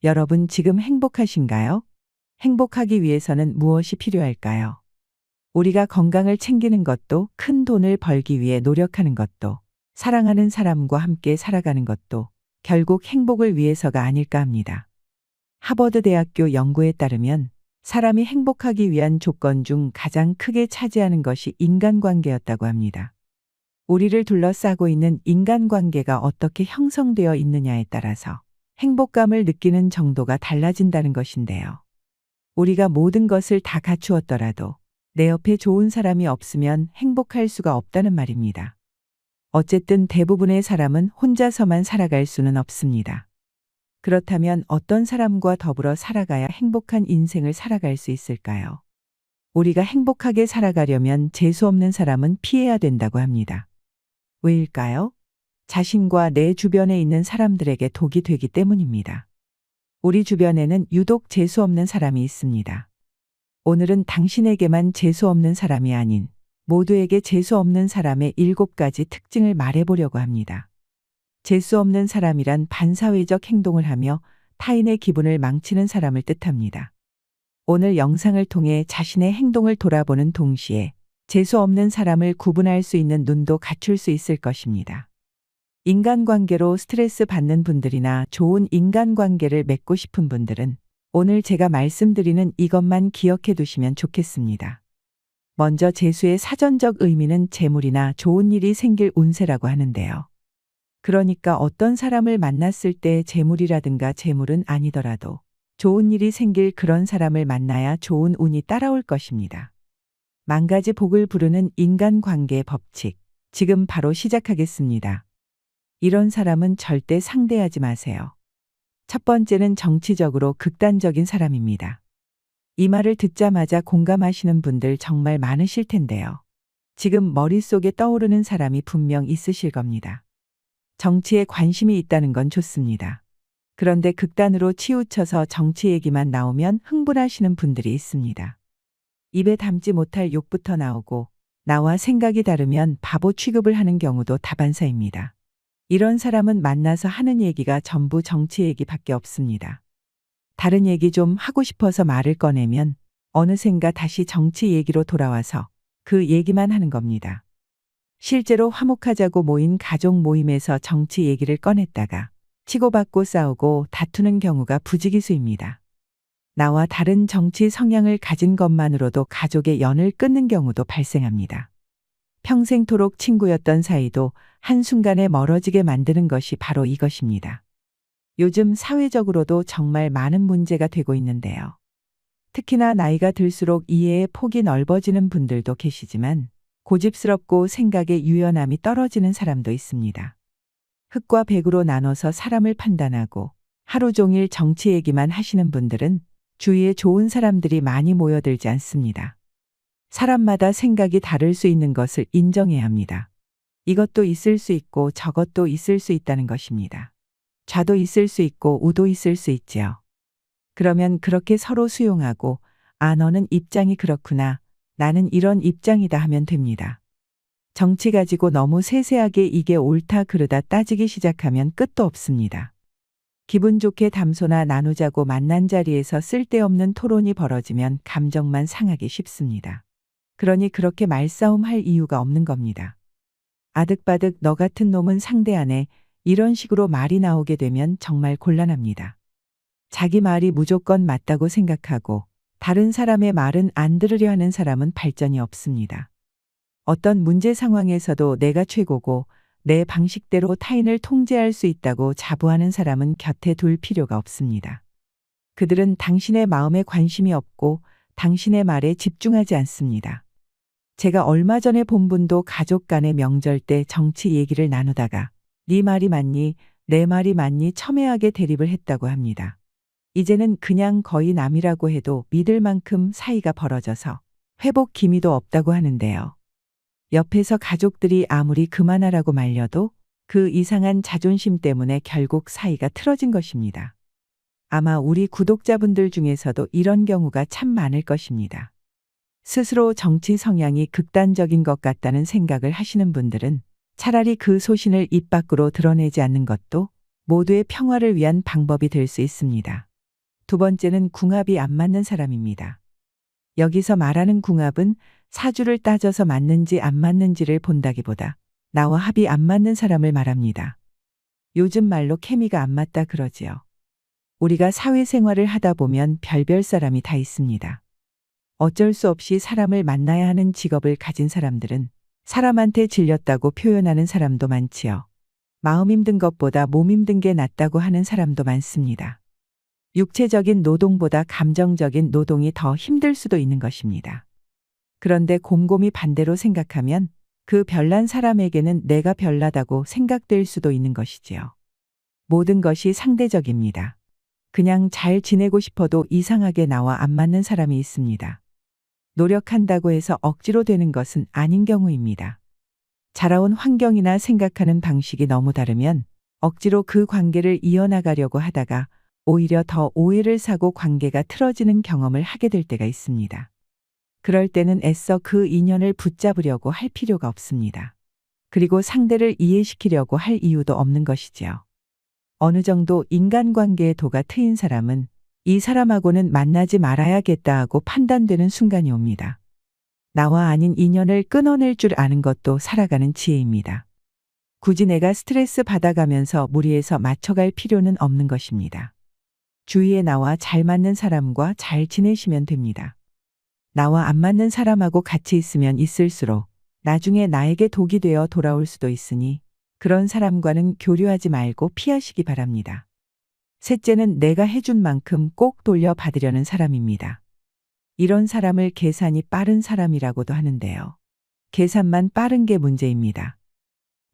여러분 지금 행복하신가요? 행복하기 위해서는 무엇이 필요할까요? 우리가 건강을 챙기는 것도, 큰 돈을 벌기 위해 노력하는 것도, 사랑하는 사람과 함께 살아가는 것도 결국 행복을 위해서가 아닐까 합니다. 하버드 대학교 연구에 따르면 사람이 행복하기 위한 조건 중 가장 크게 차지하는 것이 인간관계였다고 합니다. 우리를 둘러싸고 있는 인간관계가 어떻게 형성되어 있느냐에 따라서 행복감을 느끼는 정도가 달라진다는 것인데요. 우리가 모든 것을 다 갖추었더라도 내 옆에 좋은 사람이 없으면 행복할 수가 없다는 말입니다. 어쨌든 대부분의 사람은 혼자서만 살아갈 수는 없습니다. 그렇다면 어떤 사람과 더불어 살아가야 행복한 인생을 살아갈 수 있을까요? 우리가 행복하게 살아가려면 재수없는 사람은 피해야 된다고 합니다. 왜일까요? 자신과 내 주변에 있는 사람들에게 독이 되기 때문입니다. 우리 주변에는 유독 재수없는 사람이 있습니다. 오늘은 당신에게만 재수없는 사람이 아닌 모두에게 재수없는 사람의 7가지 특징을 말해보려고 합니다. 재수없는 사람이란 반사회적 행동을 하며 타인의 기분을 망치는 사람을 뜻합니다. 오늘 영상을 통해 자신의 행동을 돌아보는 동시에 재수없는 사람을 구분할 수 있는 눈도 갖출 수 있을 것입니다. 인간관계로 스트레스 받는 분들이나 좋은 인간관계를 맺고 싶은 분들은 오늘 제가 말씀드리는 이것만 기억해 두시면 좋겠습니다. 먼저 재수의 사전적 의미는 재물이나 좋은 일이 생길 운세라고 하는데요. 그러니까 어떤 사람을 만났을 때 재물이라든가 재물은 아니더라도 좋은 일이 생길 그런 사람을 만나야 좋은 운이 따라올 것입니다. 10,000가지 복을 부르는 인간관계의 법칙, 지금 바로 시작하겠습니다. 이런 사람은 절대 상대하지 마세요. 첫 번째는 정치적으로 극단적인 사람입니다. 이 말을 듣자마자 공감하시는 분들 정말 많으실 텐데요. 지금 머릿속에 떠오르는 사람이 분명 있으실 겁니다. 정치에 관심이 있다는 건 좋습니다. 그런데 극단으로 치우쳐서 정치 얘기만 나오면 흥분하시는 분들이 있습니다. 입에 담지 못할 욕부터 나오고 나와 생각이 다르면 바보 취급을 하는 경우도 다반사입니다. 이런 사람은 만나서 하는 얘기가 전부 정치 얘기밖에 없습니다. 다른 얘기 좀 하고 싶어서 말을 꺼내면 어느샌가 다시 정치 얘기로 돌아와서 그 얘기만 하는 겁니다. 실제로 화목하자고 모인 가족 모임에서 정치 얘기를 꺼냈다가 치고받고 싸우고 다투는 경우가 부지기수입니다. 나와 다른 정치 성향을 가진 것만으로도 가족의 연을 끊는 경우도 발생합니다. 평생토록 친구였던 사이도 한순간에 멀어지게 만드는 것이 바로 이것입니다. 요즘 사회적으로도 정말 많은 문제가 되고 있는데요. 특히나 나이가 들수록 이해의 폭이 넓어지는 분들도 계시지만 고집스럽고 생각의 유연함이 떨어지는 사람도 있습니다. 흑과 백으로 나눠서 사람을 판단하고 하루 종일 정치 얘기만 하시는 분들은 주위에 좋은 사람들이 많이 모여들지 않습니다. 사람마다 생각이 다를 수 있는 것을 인정해야 합니다. 이것도 있을 수 있고 저것도 있을 수 있다는 것입니다. 좌도 있을 수 있고 우도 있을 수 있지요. 그러면 그렇게 서로 수용하고 너는 입장이 그렇구나. 나는 이런 입장이다 하면 됩니다. 정치 가지고 너무 세세하게 이게 옳다 그르다 따지기 시작하면 끝도 없습니다. 기분 좋게 담소나 나누자고 만난 자리에서 쓸데없는 토론이 벌어지면 감정만 상하기 쉽습니다. 그러니 그렇게 말싸움할 이유가 없는 겁니다. 아득바득 너 같은 놈은 상대 안 해. 이런 식으로 말이 나오게 되면 정말 곤란합니다. 자기 말이 무조건 맞다고 생각하고 다른 사람의 말은 안 들으려 하는 사람은 발전이 없습니다. 어떤 문제 상황에서도 내가 최고고 내 방식대로 타인을 통제할 수 있다고 자부하는 사람은 곁에 둘 필요가 없습니다. 그들은 당신의 마음에 관심이 없고 당신의 말에 집중하지 않습니다. 제가 얼마 전에 본 분도 가족 간의 명절 때 정치 얘기를 나누다가 네 말이 맞니? 내 말이 맞니? 첨예하게 대립을 했다고 합니다. 이제는 그냥 거의 남이라고 해도 믿을 만큼 사이가 벌어져서 회복 기미도 없다고 하는데요. 옆에서 가족들이 아무리 그만하라고 말려도 그 이상한 자존심 때문에 결국 사이가 틀어진 것입니다. 아마 우리 구독자분들 중에서도 이런 경우가 참 많을 것입니다. 스스로 정치 성향이 극단적인 것 같다는 생각을 하시는 분들은 차라리 그 소신을 입 밖으로 드러내지 않는 것도 모두의 평화를 위한 방법이 될 수 있습니다. 두 번째는 궁합이 안 맞는 사람입니다. 여기서 말하는 궁합은 사주를 따져서 맞는지 안 맞는지를 본다기보다 나와 합이 안 맞는 사람을 말합니다. 요즘 말로 케미가 안 맞다 그러지요. 우리가 사회생활을 하다 보면 별별 사람이 다 있습니다. 어쩔 수 없이 사람을 만나야 하는 직업을 가진 사람들은 사람한테 질렸다고 표현하는 사람도 많지요. 마음 힘든 것보다 몸 힘든 게 낫다고 하는 사람도 많습니다. 육체적인 노동보다 감정적인 노동이 더 힘들 수도 있는 것입니다. 그런데 곰곰이 반대로 생각하면 그 별난 사람에게는 내가 별나다고 생각될 수도 있는 것이지요. 모든 것이 상대적입니다. 그냥 잘 지내고 싶어도 이상하게 나와 안 맞는 사람이 있습니다. 노력한다고 해서 억지로 되는 것은 아닌 경우입니다. 자라온 환경이나 생각하는 방식이 너무 다르면 억지로 그 관계를 이어나가려고 하다가 오히려 더 오해를 사고 관계가 틀어지는 경험을 하게 될 때가 있습니다. 그럴 때는 애써 그 인연을 붙잡으려고 할 필요가 없습니다. 그리고 상대를 이해시키려고 할 이유도 없는 것이지요. 어느 정도 인간관계의 도가 트인 사람은 이 사람하고는 만나지 말아야겠다 하고 판단되는 순간이 옵니다. 나와 아닌 인연을 끊어낼 줄 아는 것도 살아가는 지혜입니다. 굳이 내가 스트레스 받아가면서 무리해서 맞춰갈 필요는 없는 것입니다. 주위에 나와 잘 맞는 사람과 잘 지내시면 됩니다. 나와 안 맞는 사람하고 같이 있으면 있을수록 나중에 나에게 독이 되어 돌아올 수도 있으니 그런 사람과는 교류하지 말고 피하시기 바랍니다. 셋째는 내가 해준 만큼 꼭 돌려받으려는 사람입니다. 이런 사람을 계산이 빠른 사람이라고도 하는데요. 계산만 빠른 게 문제입니다.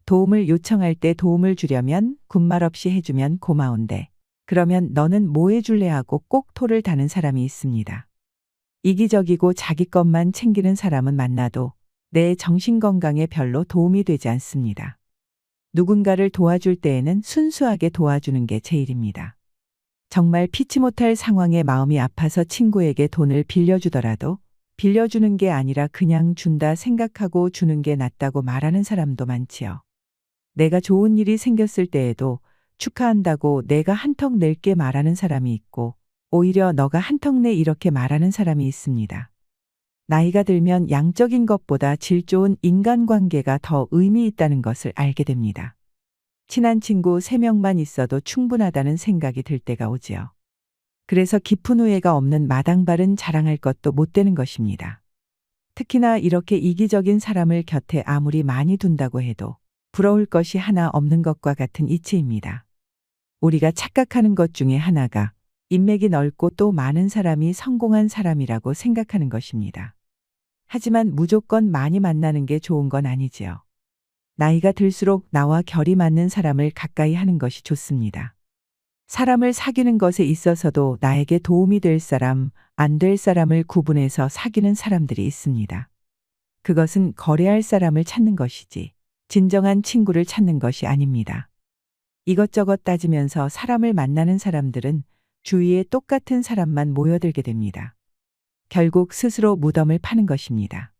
도움을 요청할 때 도움을 주려면 군말 없이 해주면 고마운데 그러면 너는 뭐 해줄래 하고 꼭 토를 다는 사람이 있습니다. 이기적이고 자기 것만 챙기는 사람은 만나도 내 정신건강에 별로 도움이 되지 않습니다. 누군가를 도와줄 때에는 순수하게 도와주는 게 제일입니다. 정말 피치 못할 상황에 마음이 아파서 친구에게 돈을 빌려주더라도 빌려주는 게 아니라 그냥 준다 생각하고 주는 게 낫다고 말하는 사람도 많지요. 내가 좋은 일이 생겼을 때에도 축하한다고 내가 한턱 낼게 말하는 사람이 있고 오히려 너가 한턱 내 이렇게 말하는 사람이 있습니다. 나이가 들면 양적인 것보다 질 좋은 인간관계가 더 의미 있다는 것을 알게 됩니다. 친한 친구 3명만 있어도 충분하다는 생각이 들 때가 오지요. 그래서 깊은 후회가 없는 마당발은 자랑할 것도 못 되는 것입니다. 특히나 이렇게 이기적인 사람을 곁에 아무리 많이 둔다고 해도 부러울 것이 하나 없는 것과 같은 이치입니다. 우리가 착각하는 것 중에 하나가 인맥이 넓고 또 많은 사람이 성공한 사람이라고 생각하는 것입니다. 하지만 무조건 많이 만나는 게 좋은 건 아니지요. 나이가 들수록 나와 결이 맞는 사람을 가까이 하는 것이 좋습니다. 사람을 사귀는 것에 있어서도 나에게 도움이 될 사람, 안 될 사람을 구분해서 사귀는 사람들이 있습니다. 그것은 거래할 사람을 찾는 것이지 진정한 친구를 찾는 것이 아닙니다. 이것저것 따지면서 사람을 만나는 사람들은 주위에 똑같은 사람만 모여들게 됩니다. 결국 스스로 무덤을 파는 것입니다.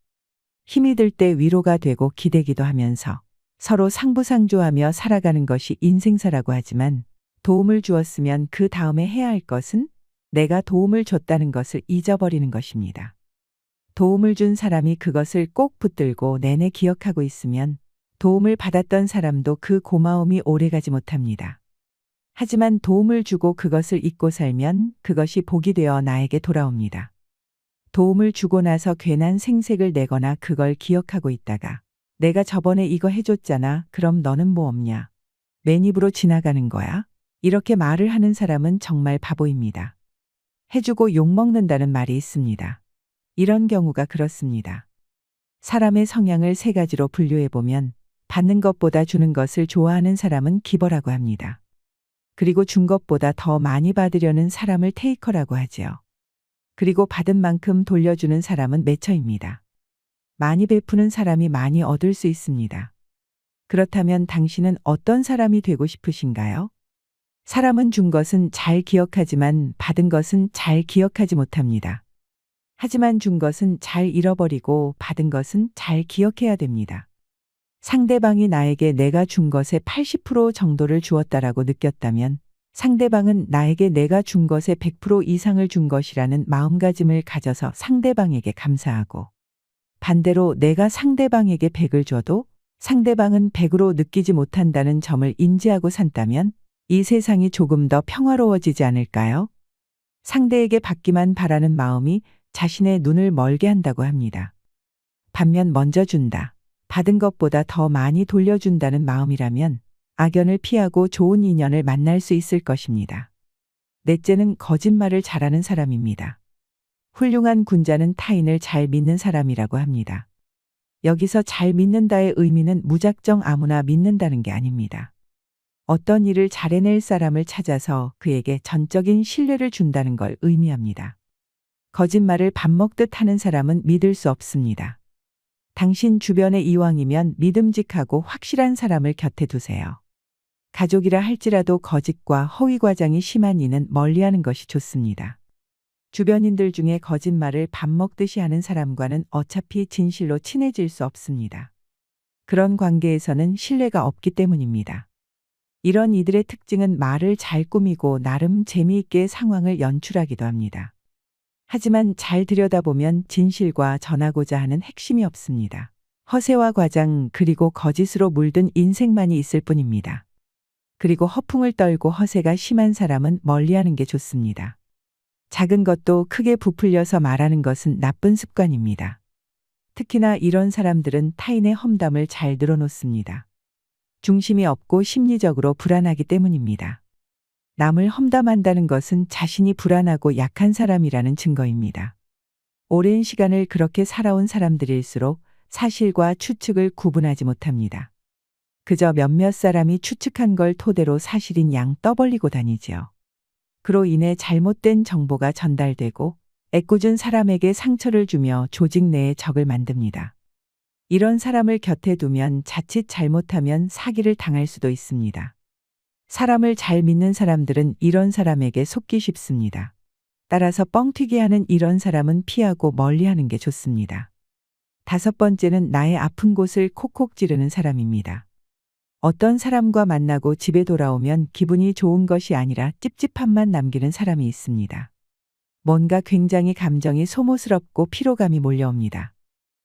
힘이 들 때 위로가 되고 기대기도 하면서 서로 상부상조하며 살아가는 것이 인생사라고 하지만 도움을 주었으면 그 다음에 해야 할 것은 내가 도움을 줬다는 것을 잊어버리는 것입니다. 도움을 준 사람이 그것을 꼭 붙들고 내내 기억하고 있으면 도움을 받았던 사람도 그 고마움이 오래가지 못합니다. 하지만 도움을 주고 그것을 잊고 살면 그것이 복이 되어 나에게 돌아옵니다. 도움을 주고 나서 괜한 생색을 내거나 그걸 기억하고 있다가 내가 저번에 이거 해줬잖아. 그럼 너는 뭐 없냐? 맨입으로 지나가는 거야? 이렇게 말을 하는 사람은 정말 바보입니다. 해주고 욕먹는다는 말이 있습니다. 이런 경우가 그렇습니다. 사람의 성향을 3가지로 분류해보면 받는 것보다 주는 것을 좋아하는 사람은 기버라고 합니다. 그리고 준 것보다 더 많이 받으려는 사람을 테이커라고 하지요. 그리고 받은 만큼 돌려주는 사람은 매처입니다. 많이 베푸는 사람이 많이 얻을 수 있습니다. 그렇다면 당신은 어떤 사람이 되고 싶으신가요? 사람은 준 것은 잘 기억하지만 받은 것은 잘 기억하지 못합니다. 하지만 준 것은 잘 잃어버리고 받은 것은 잘 기억해야 됩니다. 상대방이 나에게 내가 준 것의 80% 정도를 주었다라고 느꼈다면 상대방은 나에게 내가 준 것의 100% 이상을 준 것이라는 마음가짐을 가져서 상대방에게 감사하고, 반대로 내가 상대방에게 100을 줘도 상대방은 100으로 느끼지 못한다는 점을 인지하고 산다면 이 세상이 조금 더 평화로워지지 않을까요? 상대에게 받기만 바라는 마음이 자신의 눈을 멀게 한다고 합니다. 반면 먼저 준다, 받은 것보다 더 많이 돌려준다는 마음이라면 악연을 피하고 좋은 인연을 만날 수 있을 것입니다. 넷째는 거짓말을 잘하는 사람입니다. 훌륭한 군자는 타인을 잘 믿는 사람이라고 합니다. 여기서 잘 믿는다의 의미는 무작정 아무나 믿는다는 게 아닙니다. 어떤 일을 잘 해낼 사람을 찾아서 그에게 전적인 신뢰를 준다는 걸 의미합니다. 거짓말을 밥 먹듯 하는 사람은 믿을 수 없습니다. 당신 주변에 이왕이면 믿음직하고 확실한 사람을 곁에 두세요. 가족이라 할지라도 거짓과 허위 과장이 심한 이는 멀리하는 것이 좋습니다. 주변인들 중에 거짓말을 밥 먹듯이 하는 사람과는 어차피 진실로 친해질 수 없습니다. 그런 관계에서는 신뢰가 없기 때문입니다. 이런 이들의 특징은 말을 잘 꾸미고 나름 재미있게 상황을 연출하기도 합니다. 하지만 잘 들여다보면 진실과 전하고자 하는 핵심이 없습니다. 허세와 과장 그리고 거짓으로 물든 인생만이 있을 뿐입니다. 그리고 허풍을 떨고 허세가 심한 사람은 멀리하는 게 좋습니다. 작은 것도 크게 부풀려서 말하는 것은 나쁜 습관입니다. 특히나 이런 사람들은 타인의 험담을 잘 늘어놓습니다. 중심이 없고 심리적으로 불안하기 때문입니다. 남을 험담한다는 것은 자신이 불안하고 약한 사람이라는 증거입니다. 오랜 시간을 그렇게 살아온 사람들일수록 사실과 추측을 구분하지 못합니다. 그저 몇몇 사람이 추측한 걸 토대로 사실인 양 떠벌리고 다니지요. 그로 인해 잘못된 정보가 전달되고 애꿎은 사람에게 상처를 주며 조직 내에 적을 만듭니다. 이런 사람을 곁에 두면 자칫 잘못하면 사기를 당할 수도 있습니다. 사람을 잘 믿는 사람들은 이런 사람에게 속기 쉽습니다. 따라서 뻥튀기 하는 이런 사람은 피하고 멀리하는 게 좋습니다. 다섯 번째는 나의 아픈 곳을 콕콕 찌르는 사람입니다. 어떤 사람과 만나고 집에 돌아오면 기분이 좋은 것이 아니라 찝찝함만 남기는 사람이 있습니다. 뭔가 굉장히 감정이 소모스럽고 피로감이 몰려옵니다.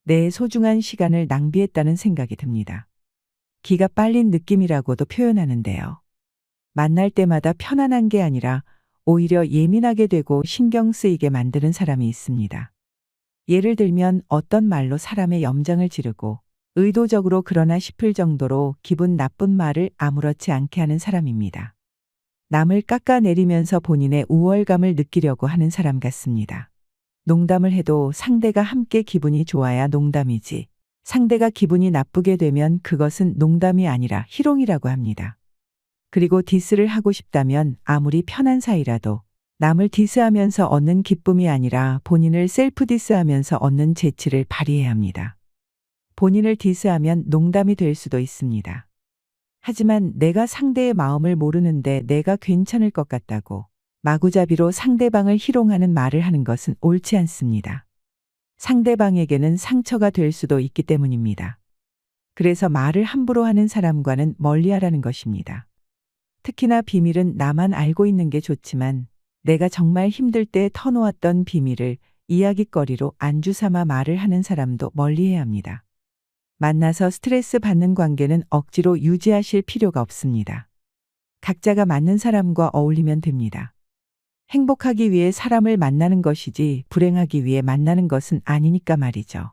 내 소중한 시간을 낭비했다는 생각이 듭니다. 기가 빨린 느낌이라고도 표현하는데요. 만날 때마다 편안한 게 아니라 오히려 예민하게 되고 신경 쓰이게 만드는 사람이 있습니다. 예를 들면 어떤 말로 사람의 염장을 지르고 의도적으로 그러나 싶을 정도로 기분 나쁜 말을 아무렇지 않게 하는 사람입니다. 남을 깎아내리면서 본인의 우월감을 느끼려고 하는 사람 같습니다. 농담을 해도 상대가 함께 기분이 좋아야 농담이지, 상대가 기분이 나쁘게 되면 그것은 농담이 아니라 희롱이라고 합니다. 그리고 디스를 하고 싶다면 아무리 편한 사이라도 남을 디스하면서 얻는 기쁨이 아니라 본인을 셀프 디스하면서 얻는 재치를 발휘해야 합니다. 본인을 디스하면 농담이 될 수도 있습니다. 하지만 내가 상대의 마음을 모르는데 내가 괜찮을 것 같다고 마구잡이로 상대방을 희롱하는 말을 하는 것은 옳지 않습니다. 상대방에게는 상처가 될 수도 있기 때문입니다. 그래서 말을 함부로 하는 사람과는 멀리하라는 것입니다. 특히나 비밀은 나만 알고 있는 게 좋지만 내가 정말 힘들 때 터놓았던 비밀을 이야깃거리로 안주 삼아 말을 하는 사람도 멀리해야 합니다. 만나서 스트레스 받는 관계는 억지로 유지하실 필요가 없습니다. 각자가 맞는 사람과 어울리면 됩니다. 행복하기 위해 사람을 만나는 것이지 불행하기 위해 만나는 것은 아니니까 말이죠.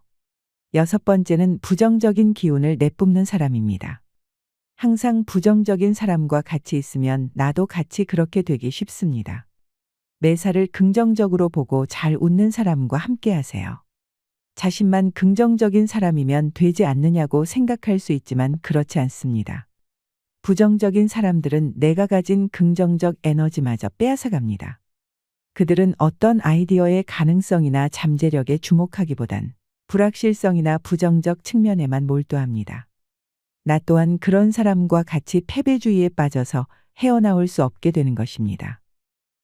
여섯 번째는 부정적인 기운을 내뿜는 사람입니다. 항상 부정적인 사람과 같이 있으면 나도 같이 그렇게 되기 쉽습니다. 매사를 긍정적으로 보고 잘 웃는 사람과 함께 하세요. 자신만 긍정적인 사람이면 되지 않느냐고 생각할 수 있지만 그렇지 않습니다. 부정적인 사람들은 내가 가진 긍정적 에너지마저 빼앗아갑니다. 그들은 어떤 아이디어의 가능성이나 잠재력에 주목하기보단 불확실성이나 부정적 측면에만 몰두합니다. 나 또한 그런 사람과 같이 패배주의에 빠져서 헤어나올 수 없게 되는 것입니다.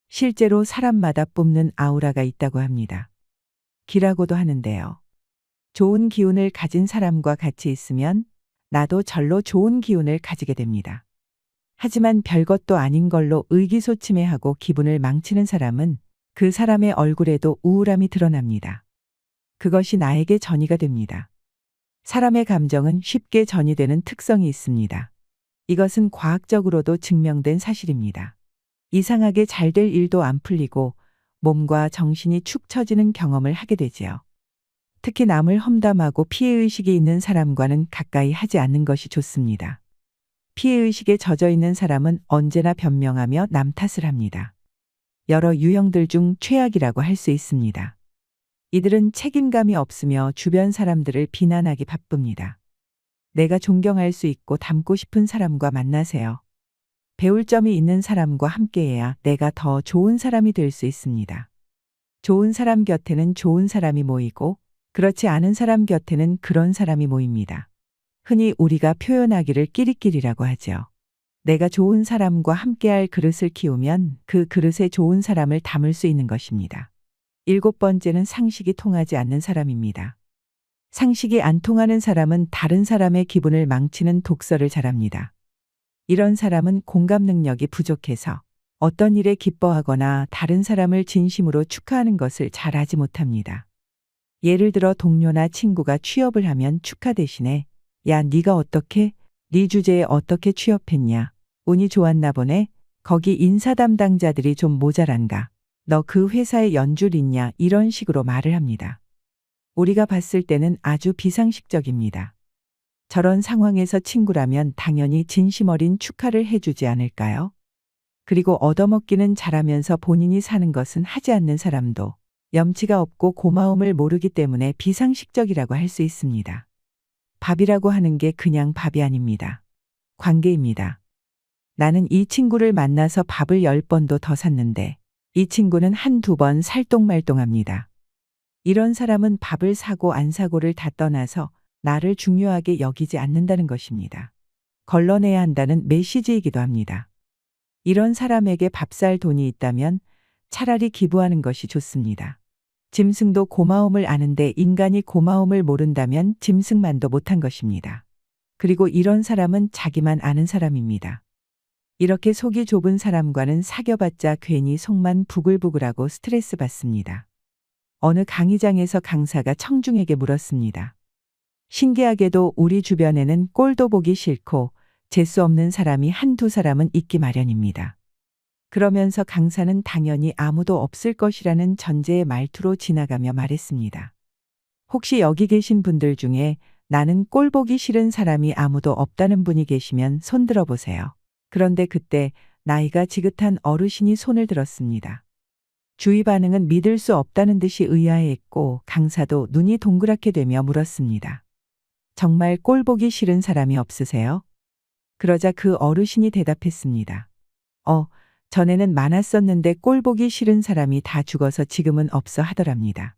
실제로 사람마다 뿜는 아우라가 있다고 합니다. 기라고도 하는데요. 좋은 기운을 가진 사람과 같이 있으면 나도 절로 좋은 기운을 가지게 됩니다. 하지만 별것도 아닌 걸로 의기소침해하고 기분을 망치는 사람은 그 사람의 얼굴에도 우울함이 드러납니다. 그것이 나에게 전이가 됩니다. 사람의 감정은 쉽게 전이되는 특성이 있습니다. 이것은 과학적으로도 증명된 사실입니다. 이상하게 잘 될 일도 안 풀리고 몸과 정신이 축 처지는 경험을 하게 되지요. 특히 남을 험담하고 피해의식이 있는 사람과는 가까이 하지 않는 것이 좋습니다. 피해의식에 젖어 있는 사람은 언제나 변명하며 남 탓을 합니다. 여러 유형들 중 최악이라고 할 수 있습니다. 이들은 책임감이 없으며 주변 사람들을 비난하기 바쁩니다. 내가 존경할 수 있고 닮고 싶은 사람과 만나세요. 배울 점이 있는 사람과 함께해야 내가 더 좋은 사람이 될 수 있습니다. 좋은 사람 곁에는 좋은 사람이 모이고 그렇지 않은 사람 곁에는 그런 사람이 모입니다. 흔히 우리가 표현하기를 끼리끼리라고 하죠. 내가 좋은 사람과 함께할 그릇을 키우면 그 그릇에 좋은 사람을 담을 수 있는 것입니다. 7번째는 상식이 통하지 않는 사람입니다. 상식이 안 통하는 사람은 다른 사람의 기분을 망치는 독설을 잘합니다. 이런 사람은 공감 능력이 부족해서 어떤 일에 기뻐하거나 다른 사람을 진심으로 축하하는 것을 잘하지 못합니다. 예를 들어 동료나 친구가 취업을 하면 축하 대신에 야, 네가 어떻게? 네 주제에 어떻게 취업했냐? 운이 좋았나 보네? 거기 인사 담당자들이 좀 모자란가? 너 그 회사에 연줄 있냐? 이런 식으로 말을 합니다. 우리가 봤을 때는 아주 비상식적입니다. 저런 상황에서 친구라면 당연히 진심 어린 축하를 해주지 않을까요? 그리고 얻어먹기는 잘하면서 본인이 사는 것은 하지 않는 사람도 염치가 없고 고마움을 모르기 때문에 비상식적이라고 할 수 있습니다. 밥이라고 하는 게 그냥 밥이 아닙니다. 관계입니다. 나는 이 친구를 만나서 밥을 10번도 더 샀는데 이 친구는 한두 번 살똥말똥합니다. 이런 사람은 밥을 사고 안 사고를 다 떠나서 나를 중요하게 여기지 않는다는 것입니다. 걸러내야 한다는 메시지이기도 합니다. 이런 사람에게 밥 살 돈이 있다면 차라리 기부하는 것이 좋습니다. 짐승도 고마움을 아는데 인간이 고마움을 모른다면 짐승만도 못한 것입니다. 그리고 이런 사람은 자기만 아는 사람입니다. 이렇게 속이 좁은 사람과는 사귀어봤자 괜히 속만 부글부글하고 스트레스 받습니다. 어느 강의장에서 강사가 청중에게 물었습니다. 신기하게도 우리 주변에는 꼴도 보기 싫고 재수 없는 사람이 한두 사람은 있기 마련입니다. 그러면서 강사는 당연히 아무도 없을 것이라는 전제의 말투로 지나가며 말했습니다. 혹시 여기 계신 분들 중에 나는 꼴 보기 싫은 사람이 아무도 없다는 분이 계시면 손 들어보세요. 그런데 그때 나이가 지긋한 어르신이 손을 들었습니다. 주위 반응은 믿을 수 없다는 듯이 의아해했고 강사도 눈이 동그랗게 되며 물었습니다. 정말 꼴 보기 싫은 사람이 없으세요? 그러자 그 어르신이 대답했습니다. 전에는 많았었는데 꼴 보기 싫은 사람이 다 죽어서 지금은 없어 하더랍니다.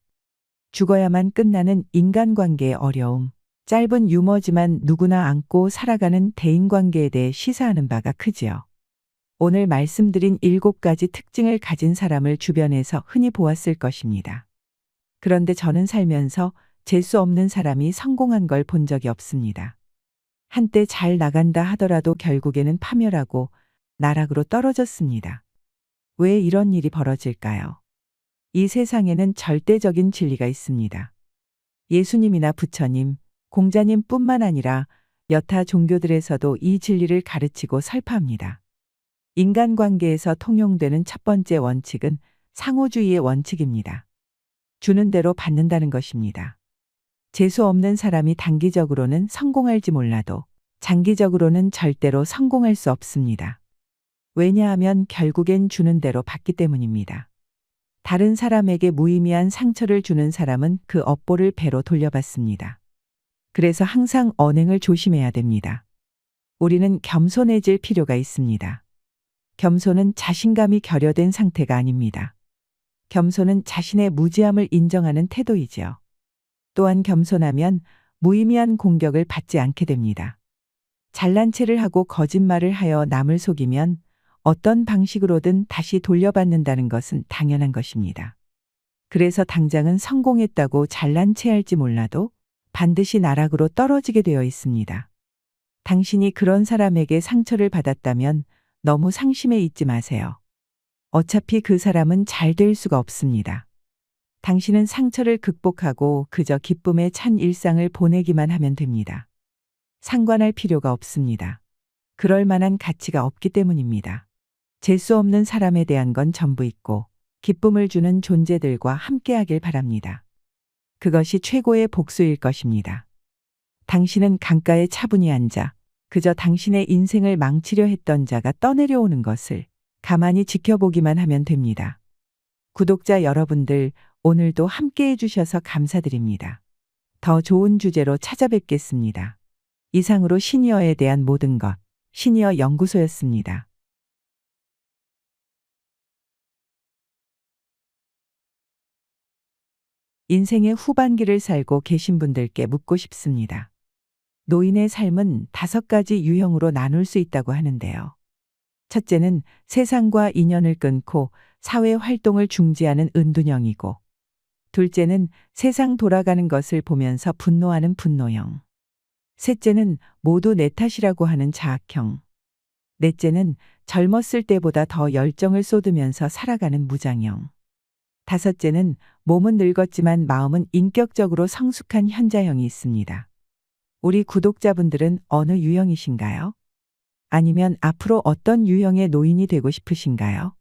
죽어야만 끝나는 인간관계의 어려움. 짧은 유머지만 누구나 안고 살아가는 대인관계에 대해 시사하는 바가 크지요. 오늘 말씀드린 7가지 특징을 가진 사람을 주변에서 흔히 보았을 것입니다. 그런데 저는 살면서 재수 없는 사람이 성공한 걸 본 적이 없습니다. 한때 잘 나간다 하더라도 결국에는 파멸하고 나락으로 떨어졌습니다. 왜 이런 일이 벌어질까요? 이 세상에는 절대적인 진리가 있습니다. 예수님이나 부처님, 공자님뿐만 아니라 여타 종교들에서도 이 진리를 가르치고 설파합니다. 인간관계에서 통용되는 첫 번째 원칙은 상호주의의 원칙입니다. 주는 대로 받는다는 것입니다. 재수 없는 사람이 단기적으로는 성공할지 몰라도 장기적으로는 절대로 성공할 수 없습니다. 왜냐하면 결국엔 주는 대로 받기 때문입니다. 다른 사람에게 무의미한 상처를 주는 사람은 그 업보를 배로 돌려받습니다. 그래서 항상 언행을 조심해야 됩니다. 우리는 겸손해질 필요가 있습니다. 겸손은 자신감이 결여된 상태가 아닙니다. 겸손은 자신의 무지함을 인정하는 태도이지요. 또한 겸손하면 무의미한 공격을 받지 않게 됩니다. 잘난 체를 하고 거짓말을 하여 남을 속이면 어떤 방식으로든 다시 돌려받는다는 것은 당연한 것입니다. 그래서 당장은 성공했다고 잘난 체할지 몰라도 반드시 나락으로 떨어지게 되어 있습니다. 당신이 그런 사람에게 상처를 받았다면 너무 상심해 있지 마세요. 어차피 그 사람은 잘 될 수가 없습니다. 당신은 상처를 극복하고 그저 기쁨에 찬 일상을 보내기만 하면 됩니다. 상관할 필요가 없습니다. 그럴 만한 가치가 없기 때문입니다. 재수 없는 사람에 대한 건 전부 있고 기쁨을 주는 존재들과 함께하길 바랍니다. 그것이 최고의 복수일 것입니다. 당신은 강가에 차분히 앉아 그저 당신의 인생을 망치려 했던 자가 떠내려오는 것을 가만히 지켜보기만 하면 됩니다. 구독자 여러분들, 오늘도 함께 해주셔서 감사드립니다. 더 좋은 주제로 찾아뵙겠습니다. 이상으로 시니어에 대한 모든 것, 시니어 연구소였습니다. 인생의 후반기를 살고 계신 분들께 묻고 싶습니다. 노인의 삶은 5가지 유형으로 나눌 수 있다고 하는데요. 첫째는 세상과 인연을 끊고 사회 활동을 중지하는 은둔형이고, 둘째는 세상 돌아가는 것을 보면서 분노하는 분노형, 셋째는 모두 내 탓이라고 하는 자학형, 넷째는 젊었을 때보다 더 열정을 쏟으면서 살아가는 무장형, 다섯째는 몸은 늙었지만 마음은 인격적으로 성숙한 현자형이 있습니다. 우리 구독자분들은 어느 유형이신가요? 아니면 앞으로 어떤 유형의 노인이 되고 싶으신가요?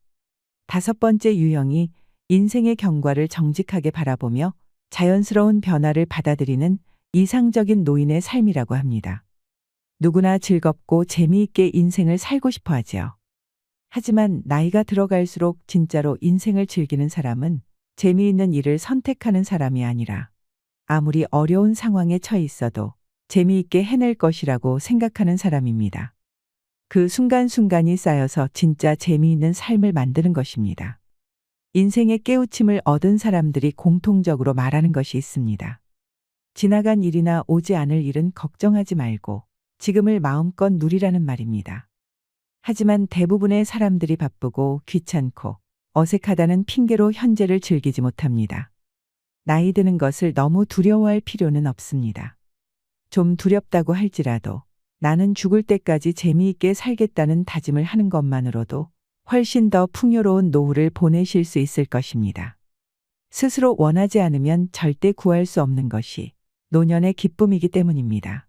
5번째 유형이 인생의 경과를 정직하게 바라보며 자연스러운 변화를 받아들이는 이상적인 노인의 삶이라고 합니다. 누구나 즐겁고 재미있게 인생을 살고 싶어 하지요. 하지만 나이가 들어갈수록 진짜로 인생을 즐기는 사람은 재미있는 일을 선택하는 사람이 아니라 아무리 어려운 상황에 처해 있어도 재미있게 해낼 것이라고 생각하는 사람입니다. 그 순간순간이 쌓여서 진짜 재미있는 삶을 만드는 것입니다. 인생의 깨우침을 얻은 사람들이 공통적으로 말하는 것이 있습니다. 지나간 일이나 오지 않을 일은 걱정하지 말고 지금을 마음껏 누리라는 말입니다. 하지만 대부분의 사람들이 바쁘고 귀찮고 어색하다는 핑계로 현재를 즐기지 못합니다. 나이 드는 것을 너무 두려워할 필요는 없습니다. 좀 두렵다고 할지라도 나는 죽을 때까지 재미있게 살겠다는 다짐을 하는 것만으로도 훨씬 더 풍요로운 노후를 보내실 수 있을 것입니다. 스스로 원하지 않으면 절대 구할 수 없는 것이 노년의 기쁨이기 때문입니다.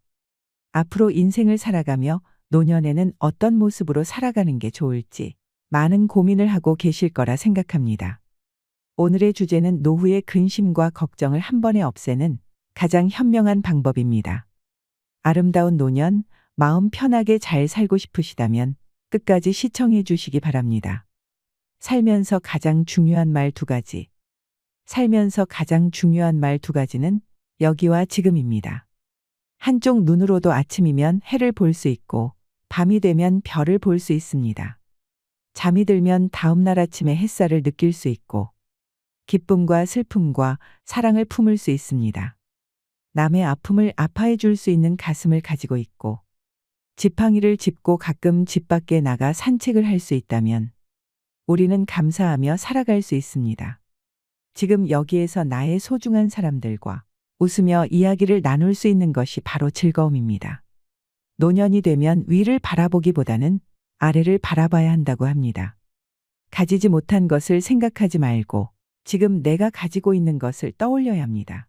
앞으로 인생을 살아가며 노년에는 어떤 모습으로 살아가는 게 좋을지 많은 고민을 하고 계실 거라 생각합니다. 오늘의 주제는 노후의 근심과 걱정을 한 번에 없애는 가장 현명한 방법입니다. 아름다운 노년, 마음 편하게 잘 살고 싶으시다면 끝까지 시청해 주시기 바랍니다. 살면서 가장 중요한 말 2가지. 살면서 가장 중요한 말 2가지는 여기와 지금입니다. 한쪽 눈으로도 아침이면 해를 볼 수 있고 밤이 되면 별을 볼 수 있습니다. 잠이 들면 다음날 아침에 햇살을 느낄 수 있고 기쁨과 슬픔과 사랑을 품을 수 있습니다. 남의 아픔을 아파해 줄 수 있는 가슴을 가지고 있고 지팡이를 짚고 가끔 집 밖에 나가 산책을 할 수 있다면 우리는 감사하며 살아갈 수 있습니다. 지금 여기에서 나의 소중한 사람들과 웃으며 이야기를 나눌 수 있는 것이 바로 즐거움입니다. 노년이 되면 위를 바라보기보다는 아래를 바라봐야 한다고 합니다. 가지지 못한 것을 생각하지 말고 지금 내가 가지고 있는 것을 떠올려야 합니다.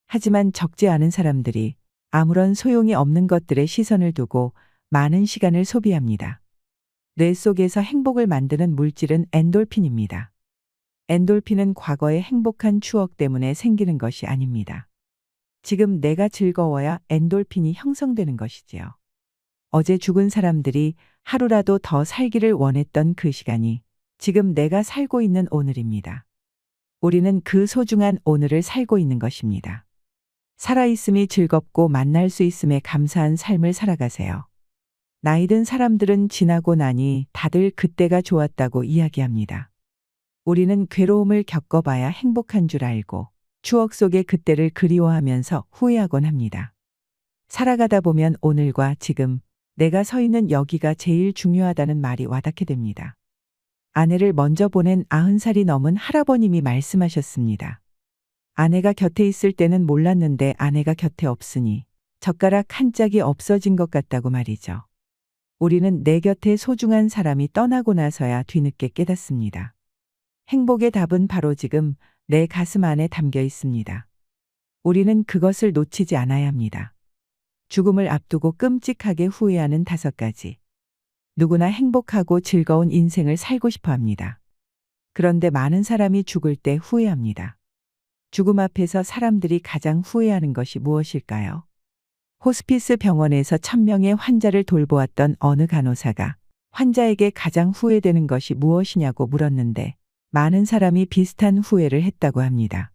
하지만 적지 않은 사람들이 아무런 소용이 없는 것들에 시선을 두고 많은 시간을 소비합니다. 뇌 속에서 행복을 만드는 물질은 엔돌핀입니다. 엔돌핀은 과거의 행복한 추억 때문에 생기는 것이 아닙니다. 지금 내가 즐거워야 엔돌핀이 형성되는 것이지요. 어제 죽은 사람들이 하루라도 더 살기를 원했던 그 시간이 지금 내가 살고 있는 오늘입니다. 우리는 그 소중한 오늘을 살고 있는 것입니다. 살아있음이 즐겁고 만날 수 있음에 감사한 삶을 살아가세요. 나이 든 사람들은 지나고 나니 다들 그때가 좋았다고 이야기합니다. 우리는 괴로움을 겪어봐야 행복한 줄 알고 추억 속의 그때를 그리워하면서 후회하곤 합니다. 살아가다 보면 오늘과 지금 내가 서 있는 여기가 제일 중요하다는 말이 와닿게 됩니다. 아내를 먼저 보낸 90살이 넘은 할아버님이 말씀하셨습니다. 아내가 곁에 있을 때는 몰랐는데 아내가 곁에 없으니 젓가락 한 짝이 없어진 것 같다고 말이죠. 우리는 내 곁에 소중한 사람이 떠나고 나서야 뒤늦게 깨닫습니다. 행복의 답은 바로 지금 내 가슴 안에 담겨 있습니다. 우리는 그것을 놓치지 않아야 합니다. 죽음을 앞두고 끔찍하게 후회하는 5가지. 누구나 행복하고 즐거운 인생을 살고 싶어 합니다. 그런데 많은 사람이 죽을 때 후회합니다. 죽음 앞에서 사람들이 가장 후회하는 것이 무엇일까요? 호스피스 병원에서 1000명의 환자를 돌보았던 어느 간호사가 환자에게 가장 후회되는 것이 무엇이냐고 물었는데 많은 사람이 비슷한 후회를 했다고 합니다.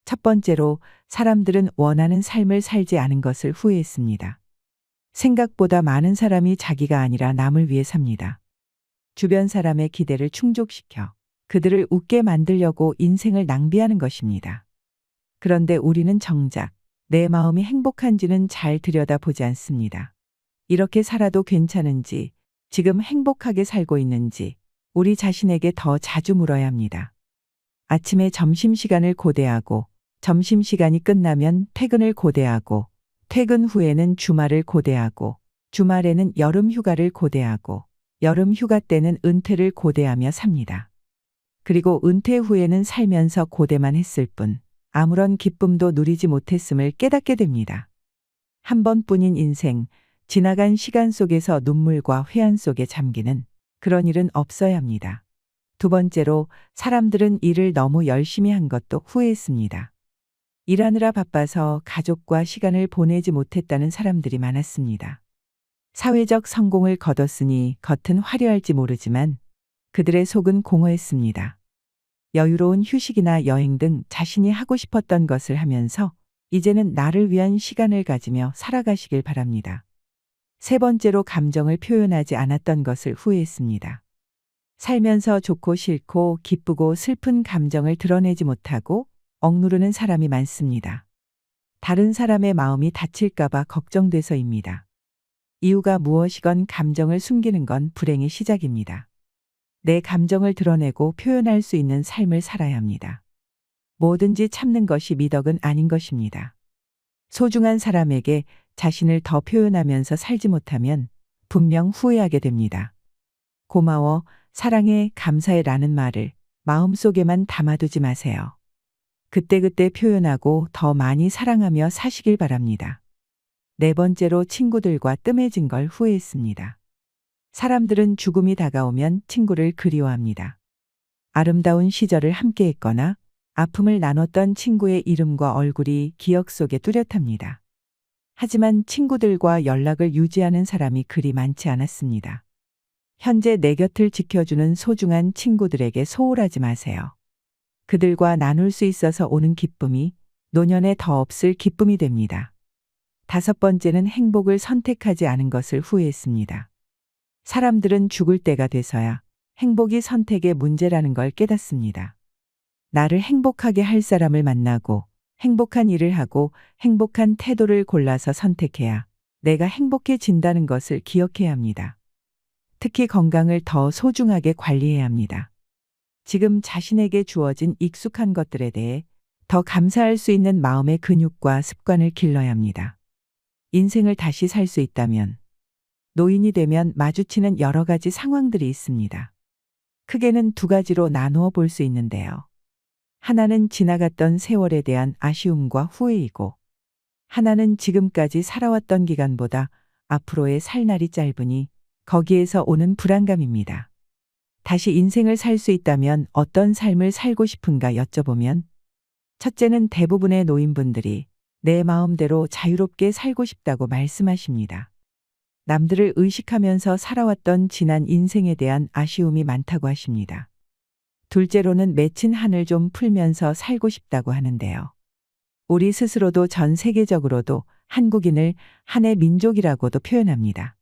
첫 번째로 사람들은 원하는 삶을 살지 않은 것을 후회했습니다. 생각보다 많은 사람이 자기가 아니라 남을 위해 삽니다. 주변 사람의 기대를 충족시켜 그들을 웃게 만들려고 인생을 낭비하는 것입니다. 그런데 우리는 정작 내 마음이 행복한지는 잘 들여다보지 않습니다. 이렇게 살아도 괜찮은지, 지금 행복하게 살고 있는지 우리 자신에게 더 자주 물어야 합니다. 아침에 점심시간을 고대하고 점심시간이 끝나면 퇴근을 고대하고 퇴근 후에는 주말을 고대하고 주말에는 여름 휴가를 고대하고 여름 휴가 때는 은퇴를 고대하며 삽니다. 그리고 은퇴 후에는 살면서 고대만 했을 뿐 아무런 기쁨도 누리지 못했음을 깨닫게 됩니다. 한 번뿐인 인생, 지나간 시간 속에서 눈물과 회한 속에 잠기는 그런 일은 없어야 합니다. 두 번째로 사람들은 일을 너무 열심히 한 것도 후회했습니다. 일하느라 바빠서 가족과 시간을 보내지 못했다는 사람들이 많았습니다. 사회적 성공을 거뒀으니 겉은 화려할지 모르지만 그들의 속은 공허했습니다. 여유로운 휴식이나 여행 등 자신이 하고 싶었던 것을 하면서 이제는 나를 위한 시간을 가지며 살아가시길 바랍니다. 세 번째로 감정을 표현하지 않았던 것을 후회했습니다. 살면서 좋고 싫고 기쁘고 슬픈 감정을 드러내지 못하고 억누르는 사람이 많습니다. 다른 사람의 마음이 다칠까봐 걱정돼서입니다. 이유가 무엇이건 감정을 숨기는 건 불행의 시작입니다. 내 감정을 드러내고 표현할 수 있는 삶을 살아야 합니다. 뭐든지 참는 것이 미덕은 아닌 것입니다. 소중한 사람에게 자신을 더 표현하면서 살지 못하면 분명 후회하게 됩니다. 고마워, 사랑해, 감사해 라는 말을 마음속에만 담아두지 마세요. 그때그때 표현하고 더 많이 사랑하며 사시길 바랍니다. 네 번째로 친구들과 뜸해진 걸 후회했습니다. 사람들은 죽음이 다가오면 친구를 그리워합니다. 아름다운 시절을 함께했거나 아픔을 나눴던 친구의 이름과 얼굴이 기억 속에 뚜렷합니다. 하지만 친구들과 연락을 유지하는 사람이 그리 많지 않았습니다. 현재 내 곁을 지켜주는 소중한 친구들에게 소홀하지 마세요. 그들과 나눌 수 있어서 오는 기쁨이 노년에 더 없을 기쁨이 됩니다. 다섯 번째는 행복을 선택하지 않은 것을 후회했습니다. 사람들은 죽을 때가 돼서야 행복이 선택의 문제라는 걸 깨닫습니다. 나를 행복하게 할 사람을 만나고 행복한 일을 하고 행복한 태도를 골라서 선택해야 내가 행복해진다는 것을 기억해야 합니다. 특히 건강을 더 소중하게 관리해야 합니다. 지금 자신에게 주어진 익숙한 것들에 대해 더 감사할 수 있는 마음의 근육과 습관을 길러야 합니다. 인생을 다시 살 수 있다면 노인이 되면 마주치는 여러 가지 상황들이 있습니다. 크게는 2가지로 나누어 볼 수 있는데요. 하나는 지나갔던 세월에 대한 아쉬움과 후회이고, 하나는 지금까지 살아왔던 기간보다 앞으로의 살 날이 짧으니 거기에서 오는 불안감입니다. 다시 인생을 살 수 있다면 어떤 삶을 살고 싶은가 여쭤보면, 첫째는 대부분의 노인분들이 내 마음대로 자유롭게 살고 싶다고 말씀하십니다. 남들을 의식하면서 살아왔던 지난 인생에 대한 아쉬움이 많다고 하십니다. 둘째로는 맺힌 한을 좀 풀면서 살고 싶다고 하는데요. 우리 스스로도 전 세계적으로도 한국인을 한의 민족이라고도 표현합니다.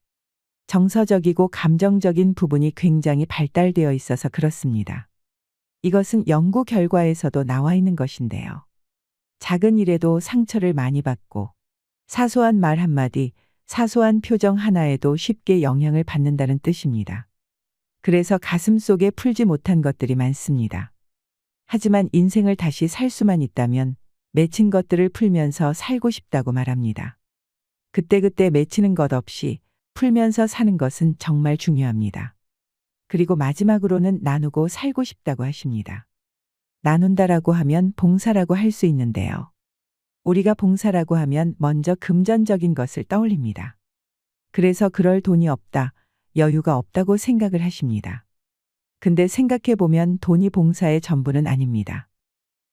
정서적이고 감정적인 부분이 굉장히 발달되어 있어서 그렇습니다. 이것은 연구 결과에서도 나와 있는 것인데요. 작은 일에도 상처를 많이 받고 사소한 말 한마디, 사소한 표정 하나에도 쉽게 영향을 받는다는 뜻입니다. 그래서 가슴 속에 풀지 못한 것들이 많습니다. 하지만 인생을 다시 살 수만 있다면 맺힌 것들을 풀면서 살고 싶다고 말합니다. 그때그때 맺히는 것 없이 풀면서 사는 것은 정말 중요합니다. 그리고 마지막으로는 나누고 살고 싶다고 하십니다. 나눈다라고 하면 봉사라고 할 수 있는데요. 우리가 봉사라고 하면 먼저 금전적인 것을 떠올립니다. 그래서 그럴 돈이 없다, 여유가 없다고 생각을 하십니다. 근데 생각해 보면 돈이 봉사의 전부는 아닙니다.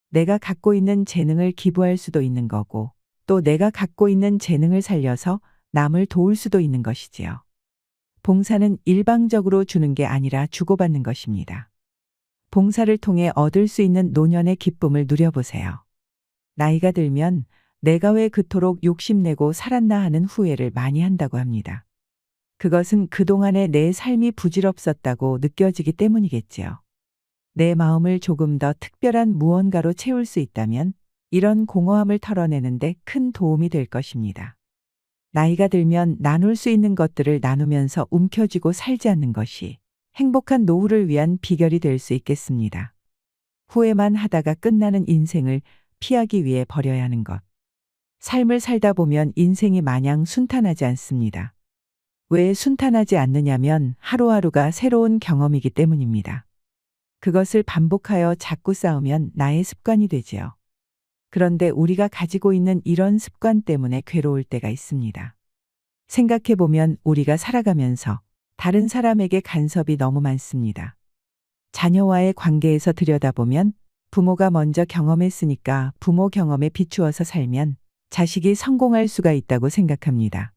내가 갖고 있는 재능을 기부할 수도 있는 거고, 또 내가 갖고 있는 재능을 살려서 남을 도울 수도 있는 것이지요. 봉사는 일방적으로 주는 게 아니라 주고받는 것입니다. 봉사를 통해 얻을 수 있는 노년의 기쁨을 누려보세요. 나이가 들면 내가 왜 그토록 욕심내고 살았나 하는 후회를 많이 한다고 합니다. 그것은 그동안의 내 삶이 부질없었다고 느껴지기 때문이겠지요. 내 마음을 조금 더 특별한 무언가로 채울 수 있다면 이런 공허함을 털어내는데 큰 도움이 될 것입니다. 나이가 들면 나눌 수 있는 것들을 나누면서 움켜쥐고 살지 않는 것이 행복한 노후를 위한 비결이 될 수 있겠습니다. 후회만 하다가 끝나는 인생을 피하기 위해 버려야 하는 것. 삶을 살다 보면 인생이 마냥 순탄하지 않습니다. 왜 순탄하지 않느냐면 하루하루가 새로운 경험이기 때문입니다. 그것을 반복하여 자꾸 쌓으면 나의 습관이 되지요. 그런데 우리가 가지고 있는 이런 습관 때문에 괴로울 때가 있습니다. 생각해 보면 우리가 살아가면서 다른 사람에게 간섭이 너무 많습니다. 자녀와의 관계에서 들여다보면 부모가 먼저 경험했으니까 부모 경험에 비추어서 살면 자식이 성공할 수가 있다고 생각합니다.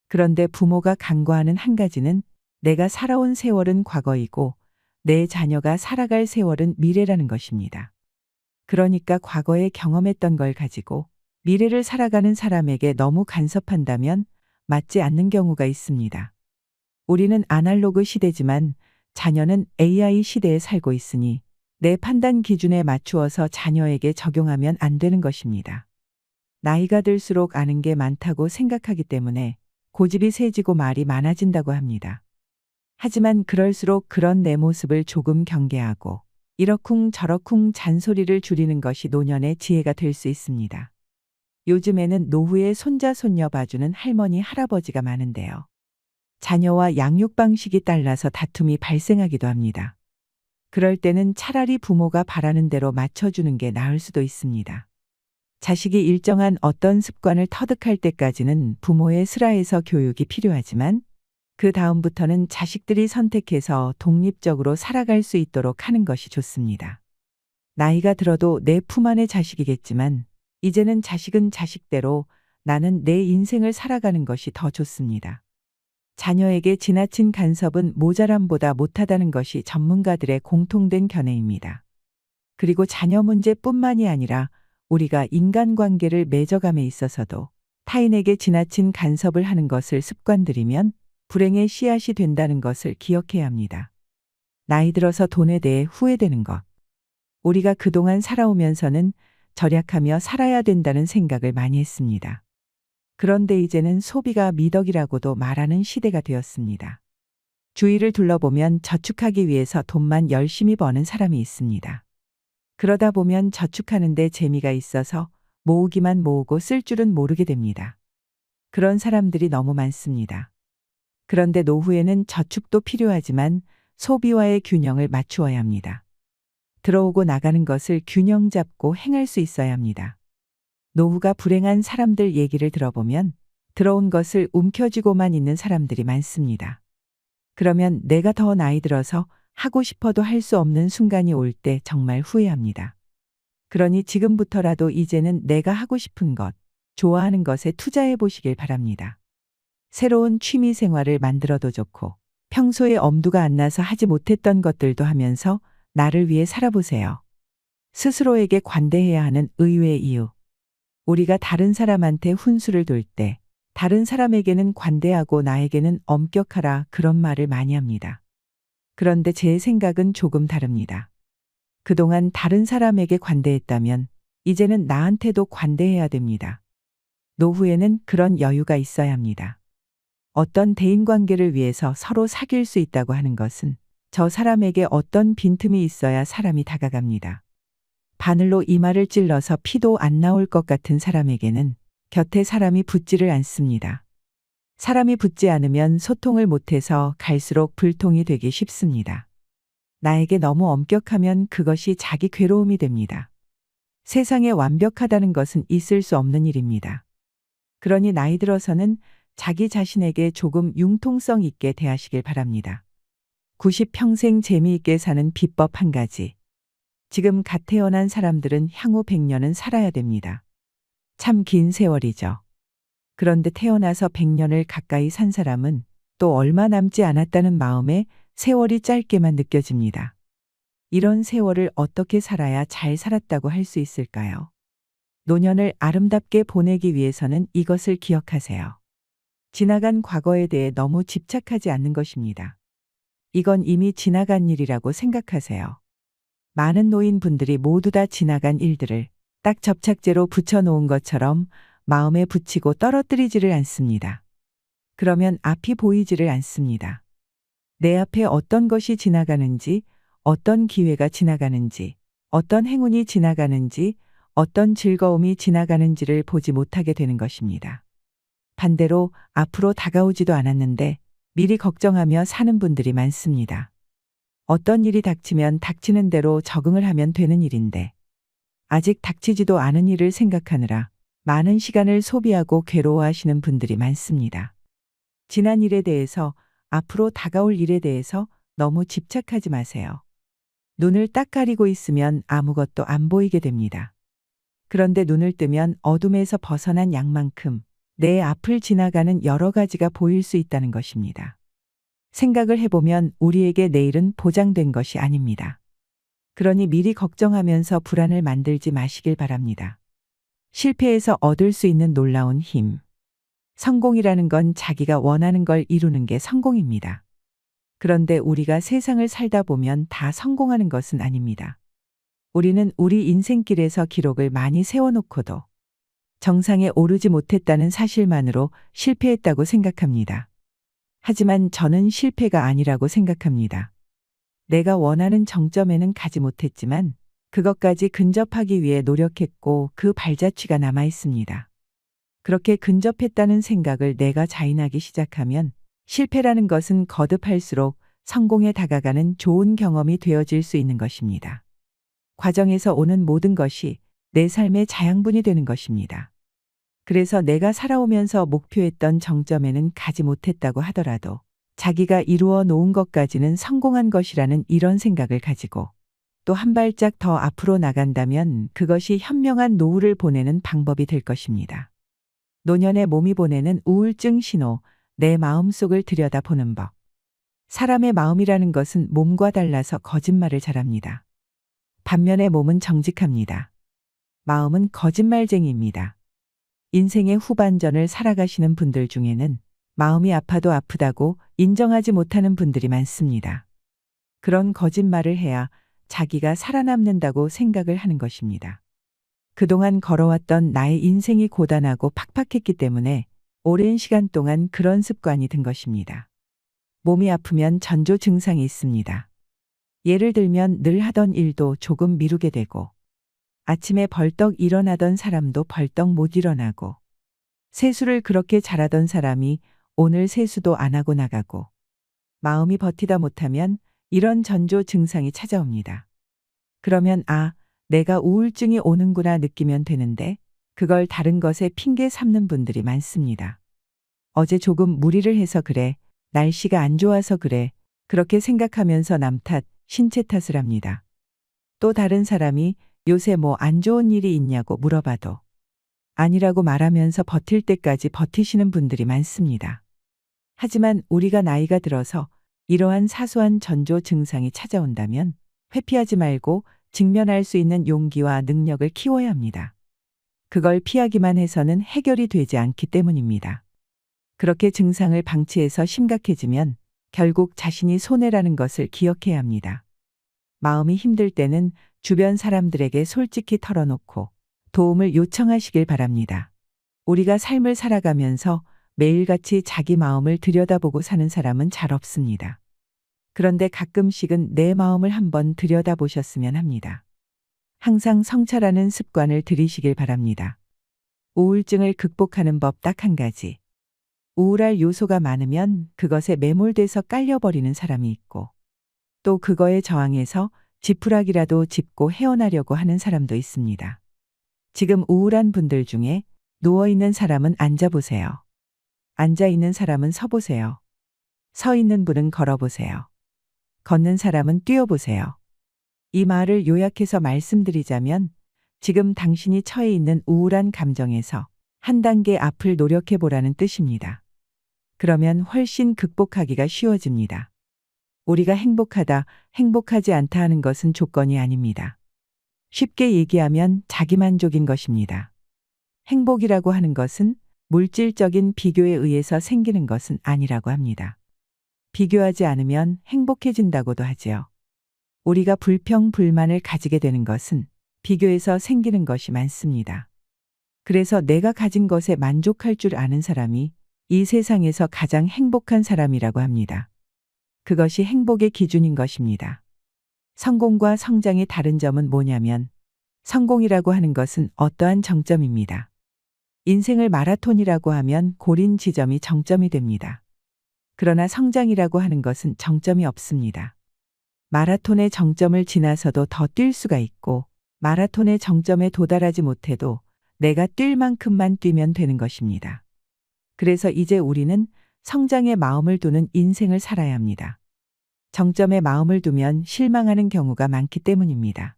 그런데 부모가 간과하는 한 가지는 내가 살아온 세월은 과거이고 내 자녀가 살아갈 세월은 미래라는 것입니다. 그러니까 과거에 경험했던 걸 가지고 미래를 살아가는 사람에게 너무 간섭한다면 맞지 않는 경우가 있습니다. 우리는 아날로그 시대지만 자녀는 AI 시대에 살고 있으니 내 판단 기준에 맞추어서 자녀에게 적용하면 안 되는 것입니다. 나이가 들수록 아는 게 많다고 생각하기 때문에 고집이 세지고 말이 많아진다고 합니다. 하지만 그럴수록 그런 내 모습을 조금 경계하고 이러쿵 저러쿵 잔소리를 줄이는 것이 노년의 지혜가 될 수 있습니다. 요즘에는 노후에 손자 손녀 봐주는 할머니 할아버지가 많은데요. 자녀와 양육 방식이 달라서 다툼이 발생하기도 합니다. 그럴 때는 차라리 부모가 바라는 대로 맞춰주는 게 나을 수도 있습니다. 자식이 일정한 어떤 습관을 터득할 때까지는 부모의 슬하에서 교육이 필요하지만 그 다음부터는 자식들이 선택해서 독립적으로 살아갈 수 있도록 하는 것이 좋습니다. 나이가 들어도 내 품 안의 자식이겠지만 이제는 자식은 자식대로 나는 내 인생을 살아가는 것이 더 좋습니다. 자녀에게 지나친 간섭은 모자람보다 못하다는 것이 전문가들의 공통된 견해입니다. 그리고 자녀 문제뿐만이 아니라 우리가 인간관계를 맺어감에 있어서도 타인에게 지나친 간섭을 하는 것을 습관들이면 불행의 씨앗이 된다는 것을 기억해야 합니다. 나이 들어서 돈에 대해 후회되는 것. 우리가 그동안 살아오면서는 절약하며 살아야 된다는 생각을 많이 했습니다. 그런데 이제는 소비가 미덕이라고도 말하는 시대가 되었습니다. 주위를 둘러보면 저축하기 위해서 돈만 열심히 버는 사람이 있습니다. 그러다 보면 저축하는 데 재미가 있어서 모으기만 모으고 쓸 줄은 모르게 됩니다. 그런 사람들이 너무 많습니다. 그런데 노후에는 저축도 필요하지만 소비와의 균형을 맞추어야 합니다. 들어오고 나가는 것을 균형 잡고 행할 수 있어야 합니다. 노후가 불행한 사람들 얘기를 들어보면 들어온 것을 움켜쥐고만 있는 사람들이 많습니다. 그러면 내가 더 나이 들어서 하고 싶어도 할 수 없는 순간이 올 때 정말 후회합니다. 그러니 지금부터라도 이제는 내가 하고 싶은 것, 좋아하는 것에 투자해 보시길 바랍니다. 새로운 취미 생활을 만들어도 좋고 평소에 엄두가 안 나서 하지 못했던 것들도 하면서 나를 위해 살아보세요. 스스로에게 관대해야 하는 의외의 이유. 우리가 다른 사람한테 훈수를 둘 때 다른 사람에게는 관대하고 나에게는 엄격하라 그런 말을 많이 합니다. 그런데 제 생각은 조금 다릅니다. 그동안 다른 사람에게 관대했다면 이제는 나한테도 관대해야 됩니다. 노후에는 그런 여유가 있어야 합니다. 어떤 대인관계를 위해서 서로 사귈 수 있다고 하는 것은 저 사람에게 어떤 빈틈이 있어야 사람이 다가갑니다. 바늘로 이마를 찔러서 피도 안 나올 것 같은 사람에게는 곁에 사람이 붙지를 않습니다. 사람이 붙지 않으면 소통을 못해서 갈수록 불통이 되기 쉽습니다. 나에게 너무 엄격하면 그것이 자기 괴로움이 됩니다. 세상에 완벽하다는 것은 있을 수 없는 일입니다. 그러니 나이 들어서는 자기 자신에게 조금 융통성 있게 대하시길 바랍니다. 90평생 재미있게 사는 비법 한 가지. 지금 갓 태어난 사람들은 향후 100년은 살아야 됩니다. 참 긴 세월이죠. 그런데 태어나서 100년을 가까이 산 사람은 또 얼마 남지 않았다는 마음에 세월이 짧게만 느껴집니다. 이런 세월을 어떻게 살아야 잘 살았다고 할 수 있을까요? 노년을 아름답게 보내기 위해서는 이것을 기억하세요. 지나간 과거에 대해 너무 집착하지 않는 것입니다. 이건 이미 지나간 일이라고 생각하세요. 많은 노인분들이 모두 다 지나간 일들을 딱 접착제로 붙여놓은 것처럼 마음에 붙이고 떨어뜨리지를 않습니다. 그러면 앞이 보이지를 않습니다. 내 앞에 어떤 것이 지나가는지, 어떤 기회가 지나가는지, 어떤 행운이 지나가는지, 어떤 즐거움이 지나가는지를 보지 못하게 되는 것입니다. 반대로 앞으로 다가오지도 않았는데 미리 걱정하며 사는 분들이 많습니다. 어떤 일이 닥치면 닥치는 대로 적응을 하면 되는 일인데 아직 닥치지도 않은 일을 생각하느라 많은 시간을 소비하고 괴로워하시는 분들이 많습니다. 지난 일에 대해서 앞으로 다가올 일에 대해서 너무 집착하지 마세요. 눈을 딱 가리고 있으면 아무것도 안 보이게 됩니다. 그런데 눈을 뜨면 어둠에서 벗어난 양만큼 내 앞을 지나가는 여러 가지가 보일 수 있다는 것입니다. 생각을 해보면 우리에게 내일은 보장된 것이 아닙니다. 그러니 미리 걱정하면서 불안을 만들지 마시길 바랍니다. 실패에서 얻을 수 있는 놀라운 힘. 성공이라는 건 자기가 원하는 걸 이루는 게 성공입니다. 그런데 우리가 세상을 살다 보면 다 성공하는 것은 아닙니다. 우리는 우리 인생길에서 기록을 많이 세워놓고도 정상에 오르지 못했다는 사실만으로 실패했다고 생각합니다. 하지만 저는 실패가 아니라고 생각합니다. 내가 원하는 정점에는 가지 못했지만 그것까지 근접하기 위해 노력했고 그 발자취가 남아 있습니다. 그렇게 근접했다는 생각을 내가 자인하기 시작하면 실패라는 것은 거듭할수록 성공에 다가가는 좋은 경험이 되어질 수 있는 것입니다. 과정에서 오는 모든 것이 내 삶의 자양분이 되는 것입니다. 그래서 내가 살아오면서 목표했던 정점에는 가지 못했다고 하더라도 자기가 이루어 놓은 것까지는 성공한 것이라는 이런 생각을 가지고 또 한 발짝 더 앞으로 나간다면 그것이 현명한 노후를 보내는 방법이 될 것입니다. 노년의 몸이 보내는 우울증 신호, 내 마음속을 들여다보는 법. 사람의 마음이라는 것은 몸과 달라서 거짓말을 잘합니다. 반면에 몸은 정직합니다. 마음은 거짓말쟁이입니다. 인생의 후반전을 살아가시는 분들 중에는 마음이 아파도 아프다고 인정하지 못하는 분들이 많습니다. 그런 거짓말을 해야 자기가 살아남는다고 생각을 하는 것입니다. 그동안 걸어왔던 나의 인생이 고단하고 팍팍했기 때문에 오랜 시간 동안 그런 습관이 든 것입니다. 몸이 아프면 전조 증상이 있습니다. 예를 들면 늘 하던 일도 조금 미루게 되고 아침에 벌떡 일어나던 사람도 벌떡 못 일어나고 세수를 그렇게 잘하던 사람이 오늘 세수도 안 하고 나가고 마음이 버티다 못하면 이런 전조 증상이 찾아옵니다. 그러면 내가 우울증이 오는구나 느끼면 되는데 그걸 다른 것에 핑계 삼는 분들이 많습니다. 어제 조금 무리를 해서 그래, 날씨가 안 좋아서 그래, 그렇게 생각하면서 남 탓, 신체 탓을 합니다. 또 다른 사람이 요새 뭐 안 좋은 일이 있냐고 물어봐도 아니라고 말하면서 버틸 때까지 버티시는 분들이 많습니다. 하지만 우리가 나이가 들어서 이러한 사소한 전조 증상이 찾아온다면 회피하지 말고 직면할 수 있는 용기와 능력을 키워야 합니다. 그걸 피하기만 해서는 해결이 되지 않기 때문입니다. 그렇게 증상을 방치해서 심각해지면 결국 자신이 손해라는 것을 기억해야 합니다. 마음이 힘들 때는 주변 사람들에게 솔직히 털어놓고 도움을 요청하시길 바랍니다. 우리가 삶을 살아가면서 매일같이 자기 마음을 들여다보고 사는 사람은 잘 없습니다. 그런데 가끔씩은 내 마음을 한번 들여다보셨으면 합니다. 항상 성찰하는 습관을 들이시길 바랍니다. 우울증을 극복하는 법 딱 한 가지. 우울할 요소가 많으면 그것에 매몰돼서 깔려버리는 사람이 있고, 또 그거에 저항해서 지푸라기라도 짚고 헤어나려고 하는 사람도 있습니다. 지금 우울한 분들 중에 누워있는 사람은 앉아보세요. 앉아있는 사람은 서보세요. 서 있는 분은 걸어보세요. 걷는 사람은 뛰어보세요. 이 말을 요약해서 말씀드리자면 지금 당신이 처해 있는 우울한 감정에서 한 단계 앞을 노력해 보라는 뜻입니다. 그러면 훨씬 극복하기가 쉬워집니다. 우리가 행복하다, 행복하지 않다 하는 것은 조건이 아닙니다. 쉽게 얘기하면 자기만족인 것입니다. 행복이라고 하는 것은 물질적인 비교에 의해서 생기는 것은 아니라고 합니다. 비교하지 않으면 행복해진다고도 하지요. 우리가 불평, 불만을 가지게 되는 것은 비교에서 생기는 것이 많습니다. 그래서 내가 가진 것에 만족할 줄 아는 사람이 이 세상에서 가장 행복한 사람이라고 합니다. 그것이 행복의 기준인 것입니다. 성공과 성장의 다른 점은 뭐냐면 성공이라고 하는 것은 어떠한 정점입니다. 인생을 마라톤이라고 하면 고린 지점이 정점이 됩니다. 그러나 성장이라고 하는 것은 정점이 없습니다. 마라톤의 정점을 지나서도 더 뛸 수가 있고 마라톤의 정점에 도달하지 못해도 내가 뛸 만큼만 뛰면 되는 것입니다. 그래서 이제 우리는 성장에 마음을 두는 인생을 살아야 합니다. 정점에 마음을 두면 실망하는 경우가 많기 때문입니다.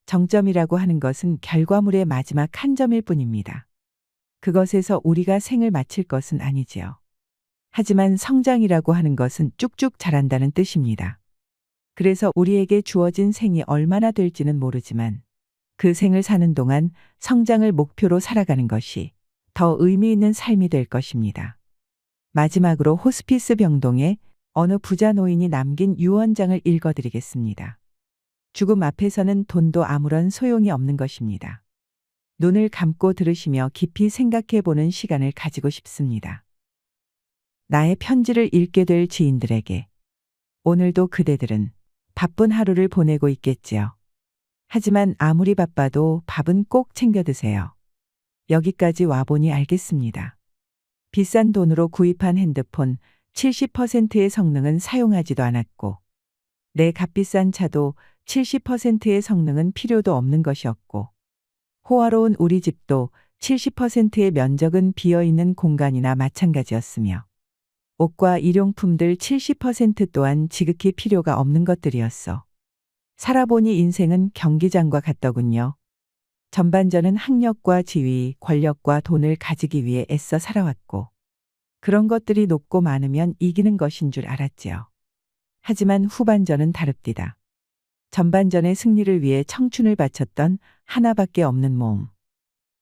정점이라고 하는 것은 결과물의 마지막 한 점일 뿐입니다. 그것에서 우리가 생을 마칠 것은 아니지요. 하지만 성장이라고 하는 것은 쭉쭉 자란다는 뜻입니다. 그래서 우리에게 주어진 생이 얼마나 될지는 모르지만 그 생을 사는 동안 성장을 목표로 살아가는 것이 더 의미 있는 삶이 될 것입니다. 마지막으로 호스피스 병동에 어느 부자 노인이 남긴 유언장을 읽어드리겠습니다. 죽음 앞에서는 돈도 아무런 소용이 없는 것입니다. 눈을 감고 들으시며 깊이 생각해 보는 시간을 가지고 싶습니다. 나의 편지를 읽게 될 지인들에게 오늘도 그대들은 바쁜 하루를 보내고 있겠지요. 하지만 아무리 바빠도 밥은 꼭 챙겨 드세요. 여기까지 와보니 알겠습니다. 비싼 돈으로 구입한 핸드폰 70%의 성능은 사용하지도 않았고 내 값비싼 차도 70%의 성능은 필요도 없는 것이었고 호화로운 우리 집도 70%의 면적은 비어있는 공간이나 마찬가지였으며 옷과 일용품들 70% 또한 지극히 필요가 없는 것들이었어. 살아보니 인생은 경기장과 같더군요. 전반전은 학력과 지위, 권력과 돈을 가지기 위해 애써 살아왔고 그런 것들이 높고 많으면 이기는 것인 줄 알았지요. 하지만 후반전은 다릅디다. 전반전의 승리를 위해 청춘을 바쳤던 하나밖에 없는 몸.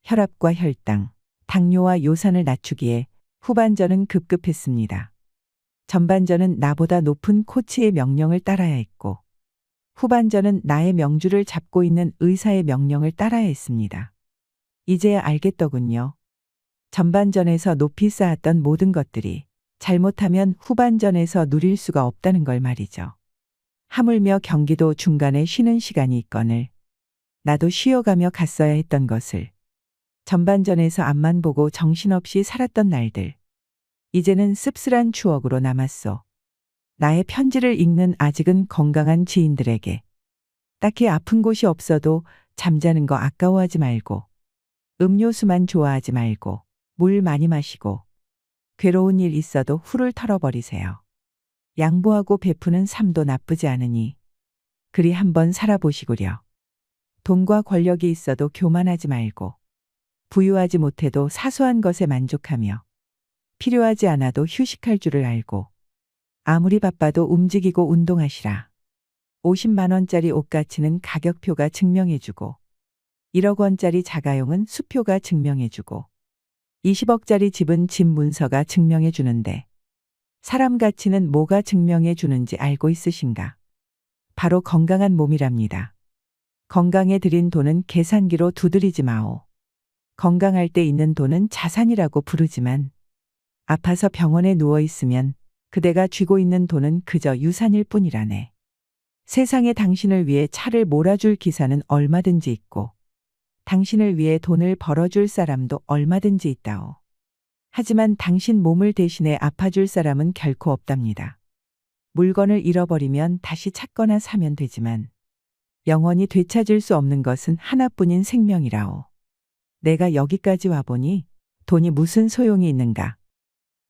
혈압과 혈당, 당뇨와 요산을 낮추기에 후반전은 급급했습니다. 전반전은 나보다 높은 코치의 명령을 따라야 했고 후반전은 나의 명주를 잡고 있는 의사의 명령을 따라야 했습니다. 이제야 알겠더군요. 전반전에서 높이 쌓았던 모든 것들이 잘못하면 후반전에서 누릴 수가 없다는 걸 말이죠. 하물며 경기도 중간에 쉬는 시간이 있거늘 나도 쉬어가며 갔어야 했던 것을 전반전에서 앞만 보고 정신없이 살았던 날들. 이제는 씁쓸한 추억으로 남았소. 나의 편지를 읽는 아직은 건강한 지인들에게 딱히 아픈 곳이 없어도 잠자는 거 아까워하지 말고 음료수만 좋아하지 말고 물 많이 마시고 괴로운 일 있어도 훌을 털어버리세요. 양보하고 베푸는 삶도 나쁘지 않으니 그리 한번 살아보시구려. 돈과 권력이 있어도 교만하지 말고 부유하지 못해도 사소한 것에 만족하며 필요하지 않아도 휴식할 줄을 알고 아무리 바빠도 움직이고 운동하시라. 50만 원짜리 옷가치는 가격표가 증명해주고 1억 원짜리 자가용은 수표가 증명해주고 20억짜리 집은 집 문서가 증명해주는데 사람 가치는 뭐가 증명해주는지 알고 있으신가? 바로 건강한 몸이랍니다. 건강에 들인 돈은 계산기로 두드리지 마오. 건강할 때 있는 돈은 자산이라고 부르지만 아파서 병원에 누워 있으면 그대가 쥐고 있는 돈은 그저 유산일 뿐이라네. 세상에 당신을 위해 차를 몰아줄 기사는 얼마든지 있고 당신을 위해 돈을 벌어줄 사람도 얼마든지 있다오. 하지만 당신 몸을 대신해 아파줄 사람은 결코 없답니다. 물건을 잃어버리면 다시 찾거나 사면 되지만 영원히 되찾을 수 없는 것은 하나뿐인 생명이라오. 내가 여기까지 와보니 돈이 무슨 소용이 있는가.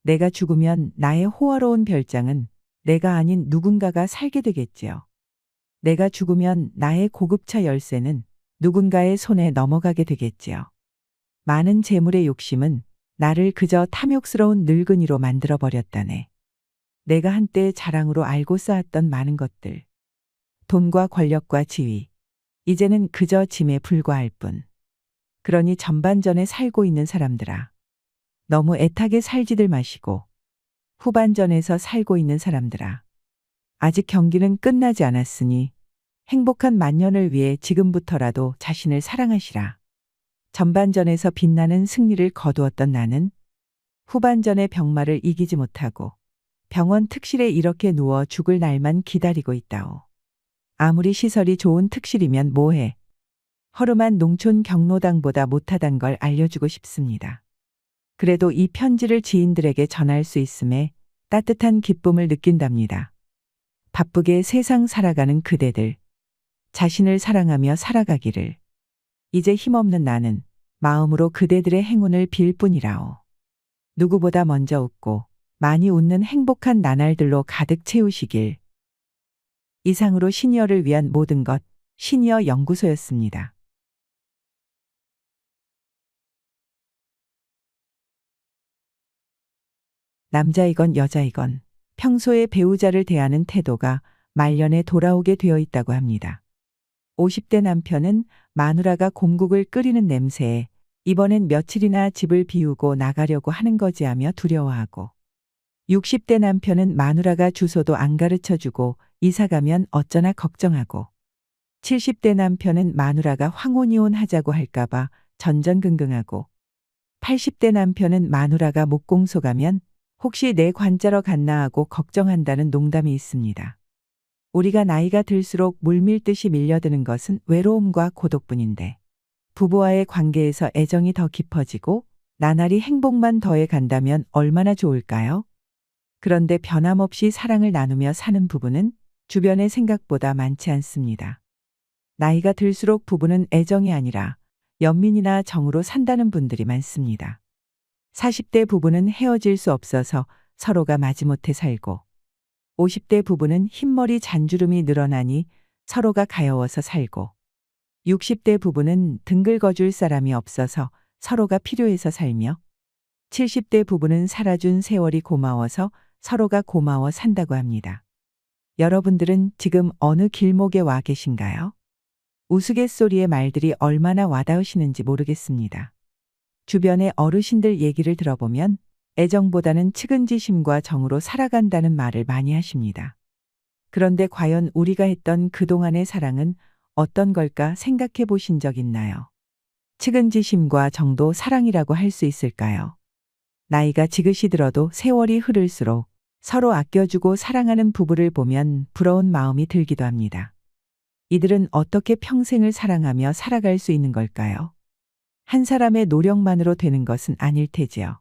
내가 죽으면 나의 호화로운 별장은 내가 아닌 누군가가 살게 되겠지요. 내가 죽으면 나의 고급차 열쇠는 누군가의 손에 넘어가게 되겠지요. 많은 재물의 욕심은 나를 그저 탐욕스러운 늙은이로 만들어버렸다네. 내가 한때 자랑으로 알고 쌓았던 많은 것들. 돈과 권력과 지위. 이제는 그저 짐에 불과할 뿐. 그러니 전반전에 살고 있는 사람들아. 너무 애타게 살지들 마시고 후반전에서 살고 있는 사람들아. 아직 경기는 끝나지 않았으니 행복한 만년을 위해 지금부터라도 자신을 사랑하시라. 전반전에서 빛나는 승리를 거두었던 나는 후반전의 병마를 이기지 못하고 병원 특실에 이렇게 누워 죽을 날만 기다리고 있다오. 아무리 시설이 좋은 특실이면 뭐해. 허름한 농촌 경로당보다 못하단 걸 알려주고 싶습니다. 그래도 이 편지를 지인들에게 전할 수 있음에 따뜻한 기쁨을 느낀답니다. 바쁘게 세상 살아가는 그대들. 자신을 사랑하며 살아가기를. 이제 힘없는 나는 마음으로 그대들의 행운을 빌 뿐이라오. 누구보다 먼저 웃고 많이 웃는 행복한 나날들로 가득 채우시길. 이상으로 시니어를 위한 모든 것 시니어 연구소였습니다. 남자이건 여자이건 평소에 배우자를 대하는 태도가 말년에 돌아오게 되어 있다고 합니다. 50대 남편은 마누라가 곰국을 끓이는 냄새에 이번엔 며칠이나 집을 비우고 나가려고 하는 거지 하며 두려워하고 60대 남편은 마누라가 주소도 안 가르쳐주고 이사가면 어쩌나 걱정하고 70대 남편은 마누라가 황혼이혼 하자고 할까봐 전전긍긍하고 80대 남편은 마누라가 목공소 가면 혹시 내 관자러 갔나 하고 걱정한다는 농담이 있습니다. 우리가 나이가 들수록 물밀듯이 밀려드는 것은 외로움과 고독뿐인데 부부와의 관계에서 애정이 더 깊어지고 나날이 행복만 더해 간다면 얼마나 좋을까요? 그런데 변함없이 사랑을 나누며 사는 부부는 주변의 생각보다 많지 않습니다. 나이가 들수록 부부는 애정이 아니라 연민이나 정으로 산다는 분들이 많습니다. 40대 부부는 헤어질 수 없어서 서로가 마지못해 살고 50대 부부는 흰머리 잔주름이 늘어나니 서로가 가여워서 살고 60대 부부는 등 긁어줄 사람이 없어서 서로가 필요해서 살며 70대 부부는 살아준 세월이 고마워서 서로가 고마워 산다고 합니다. 여러분들은 지금 어느 길목에 와 계신가요? 우스갯소리의 말들이 얼마나 와닿으시는지 모르겠습니다. 주변의 어르신들 얘기를 들어보면 애정보다는 측은지심과 정으로 살아간다는 말을 많이 하십니다. 그런데 과연 우리가 했던 그동안의 사랑은 어떤 걸까 생각해 보신 적 있나요? 측은지심과 정도 사랑이라고 할 수 있을까요? 나이가 지긋이 들어도 세월이 흐를수록 서로 아껴주고 사랑하는 부부를 보면 부러운 마음이 들기도 합니다. 이들은 어떻게 평생을 사랑하며 살아갈 수 있는 걸까요? 한 사람의 노력만으로 되는 것은 아닐 테지요.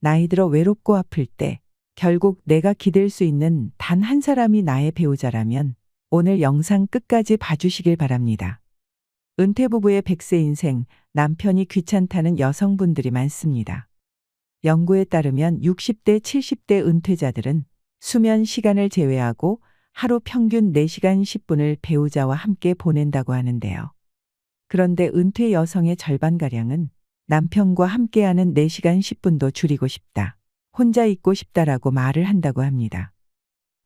나이 들어 외롭고 아플 때 결국 내가 기댈 수 있는 단 한 사람이 나의 배우자라면 오늘 영상 끝까지 봐주시길 바랍니다. 은퇴부부의 100세 인생, 남편이 귀찮다는 여성분들이 많습니다. 연구에 따르면 60대, 70대 은퇴자들은 수면 시간을 제외하고 하루 평균 4시간 10분을 배우자와 함께 보낸다고 하는데요. 그런데 은퇴 여성의 절반가량은 남편과 함께하는 4시간 10분도 줄이고 싶다, 혼자 있고 싶다라고 말을 한다고 합니다.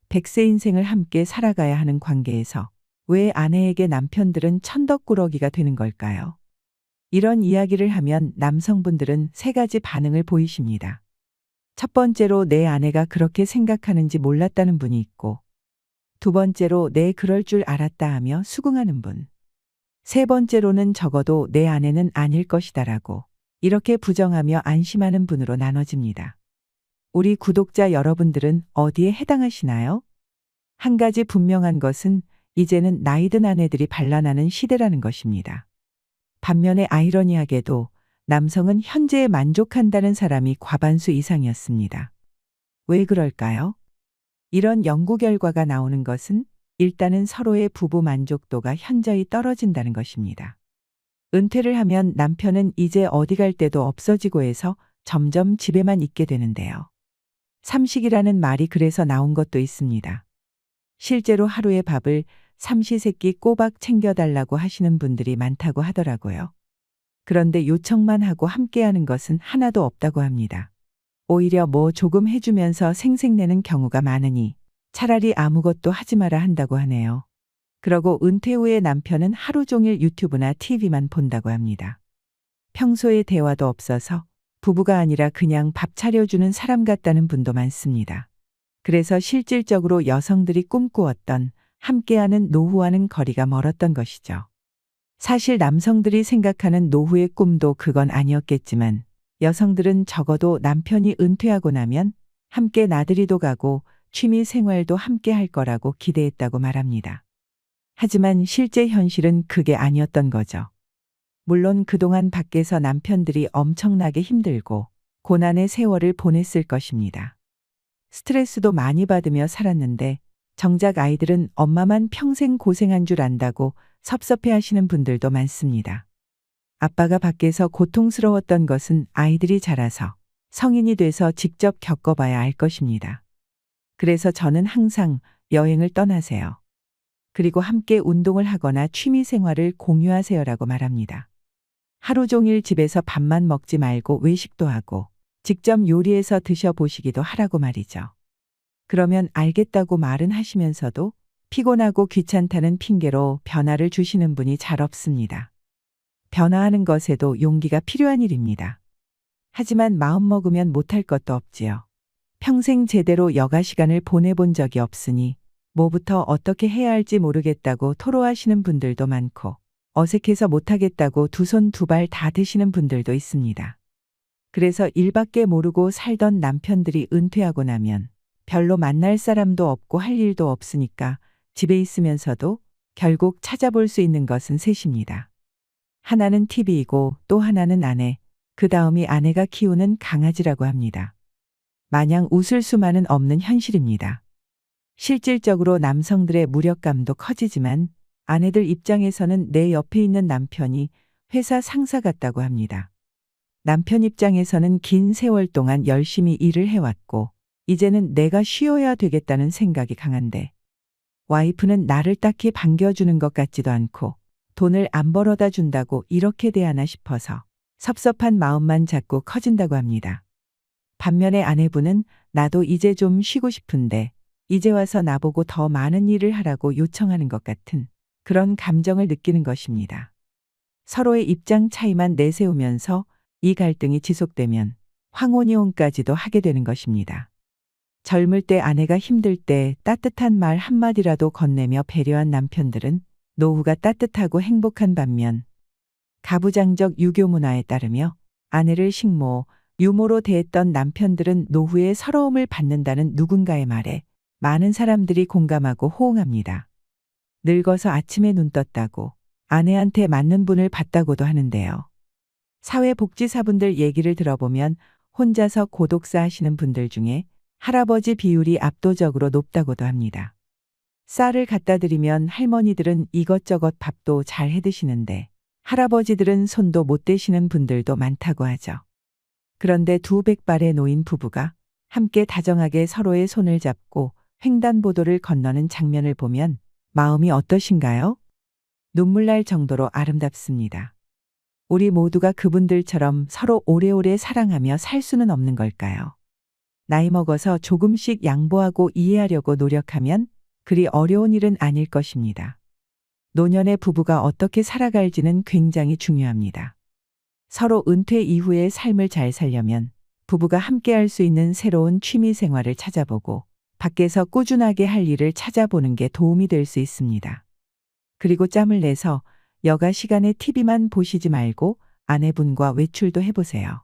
100세 인생을 함께 살아가야 하는 관계에서 왜 아내에게 남편들은 천덕꾸러기가 되는 걸까요? 이런 이야기를 하면 남성분들은 3가지 반응을 보이십니다. 첫 번째로 내 아내가 그렇게 생각하는지 몰랐다는 분이 있고, 두 번째로 내 그럴 줄 알았다 하며 수긍하는 분, 세 번째로는 적어도 내 아내는 아닐 것이다라고 이렇게 부정하며 안심하는 분으로 나눠집니다. 우리 구독자 여러분들은 어디에 해당하시나요? 한 가지 분명한 것은 이제는 나이든 아내들이 반란하는 시대라는 것입니다. 반면에 아이러니하게도 남성은 현재에 만족한다는 사람이 과반수 이상이었습니다. 왜 그럴까요? 이런 연구 결과가 나오는 것은 일단은 서로의 부부 만족도가 현저히 떨어진다는 것입니다. 은퇴를 하면 남편은 이제 어디 갈 데도 없어지고 해서 점점 집에만 있게 되는데요. 삼식이라는 말이 그래서 나온 것도 있습니다. 실제로 하루의 밥을 삼시세끼 꼬박 챙겨달라고 하시는 분들이 많다고 하더라고요. 그런데 요청만 하고 함께하는 것은 하나도 없다고 합니다. 오히려 뭐 조금 해주면서 생색내는 경우가 많으니 차라리 아무것도 하지 마라 한다고 하네요. 그러고 은퇴 후에 남편은 하루 종일 유튜브나 TV만 본다고 합니다. 평소에 대화도 없어서 부부가 아니라 그냥 밥 차려주는 사람 같다는 분도 많습니다. 그래서 실질적으로 여성들이 꿈꾸었던 함께하는 노후와는 거리가 멀었던 것이죠. 사실 남성들이 생각하는 노후의 꿈도 그건 아니었겠지만 여성들은 적어도 남편이 은퇴하고 나면 함께 나들이도 가고 취미 생활도 함께 할 거라고 기대했다고 말합니다. 하지만 실제 현실은 그게 아니었던 거죠. 물론 그동안 밖에서 남편들이 엄청나게 힘들고 고난의 세월을 보냈을 것입니다. 스트레스도 많이 받으며 살았는데 정작 아이들은 엄마만 평생 고생한 줄 안다고 섭섭해 하시는 분들도 많습니다. 아빠가 밖에서 고통스러웠던 것은 아이들이 자라서 성인이 돼서 직접 겪어봐야 알 것입니다. 그래서 저는 항상 여행을 떠나세요. 그리고 함께 운동을 하거나 취미 생활을 공유하세요라고 말합니다. 하루 종일 집에서 밥만 먹지 말고 외식도 하고 직접 요리해서 드셔보시기도 하라고 말이죠. 그러면 알겠다고 말은 하시면서도 피곤하고 귀찮다는 핑계로 변화를 주시는 분이 잘 없습니다. 변화하는 것에도 용기가 필요한 일입니다. 하지만 마음먹으면 못할 것도 없지요. 평생 제대로 여가 시간을 보내본 적이 없으니 뭐부터 어떻게 해야 할지 모르겠다고 토로하시는 분들도 많고 어색해서 못하겠다고 두 손 두 발 다 드시는 분들도 있습니다. 그래서 일밖에 모르고 살던 남편들이 은퇴하고 나면 별로 만날 사람도 없고 할 일도 없으니까 집에 있으면서도 결국 찾아볼 수 있는 것은 셋입니다. 하나는 TV이고 또 하나는 아내, 그 다음이 아내가 키우는 강아지라고 합니다. 마냥 웃을 수만은 없는 현실입니다. 실질적으로 남성들의 무력감도 커지지만 아내들 입장에서는 내 옆에 있는 남편이 회사 상사 같다고 합니다. 남편 입장에서는 긴 세월 동안 열심히 일을 해왔고 이제는 내가 쉬어야 되겠다는 생각이 강한데 와이프는 나를 딱히 반겨주는 것 같지도 않고 돈을 안 벌어다 준다고 이렇게 대하나 싶어서 섭섭한 마음만 자꾸 커진다고 합니다. 반면에 아내분은 나도 이제 좀 쉬고 싶은데 이제 와서 나보고 더 많은 일을 하라고 요청하는 것 같은 그런 감정을 느끼는 것입니다. 서로의 입장 차이만 내세우면서 이 갈등이 지속되면 황혼이혼까지도 하게 되는 것입니다. 젊을 때 아내가 힘들 때 따뜻한 말 한마디라도 건네며 배려한 남편들은 노후가 따뜻하고 행복한 반면 가부장적 유교 문화에 따르며 아내를 식모, 유모로 대했던 남편들은 노후에 서러움을 받는다는 누군가의 말에 많은 사람들이 공감하고 호응합니다. 늙어서 아침에 눈 떴다고 아내한테 맞는 분을 봤다고도 하는데요. 사회복지사분들 얘기를 들어보면 혼자서 고독사 하시는 분들 중에 할아버지 비율이 압도적으로 높다고도 합니다. 쌀을 갖다 드리면 할머니들은 이것저것 밥도 잘 해드시는데 할아버지들은 손도 못 대시는 분들도 많다고 하죠. 그런데 두 백발의 노인 부부가 함께 다정하게 서로의 손을 잡고 횡단보도를 건너는 장면을 보면 마음이 어떠신가요? 눈물 날 정도로 아름답습니다. 우리 모두가 그분들처럼 서로 오래오래 사랑하며 살 수는 없는 걸까요? 나이 먹어서 조금씩 양보하고 이해하려고 노력하면 그리 어려운 일은 아닐 것입니다. 노년의 부부가 어떻게 살아갈지는 굉장히 중요합니다. 서로 은퇴 이후의 삶을 잘 살려면 부부가 함께할 수 있는 새로운 취미 생활을 찾아보고 밖에서 꾸준하게 할 일을 찾아보는 게 도움이 될 수 있습니다. 그리고 짬을 내서 여가 시간에 TV만 보시지 말고 아내분과 외출도 해보세요.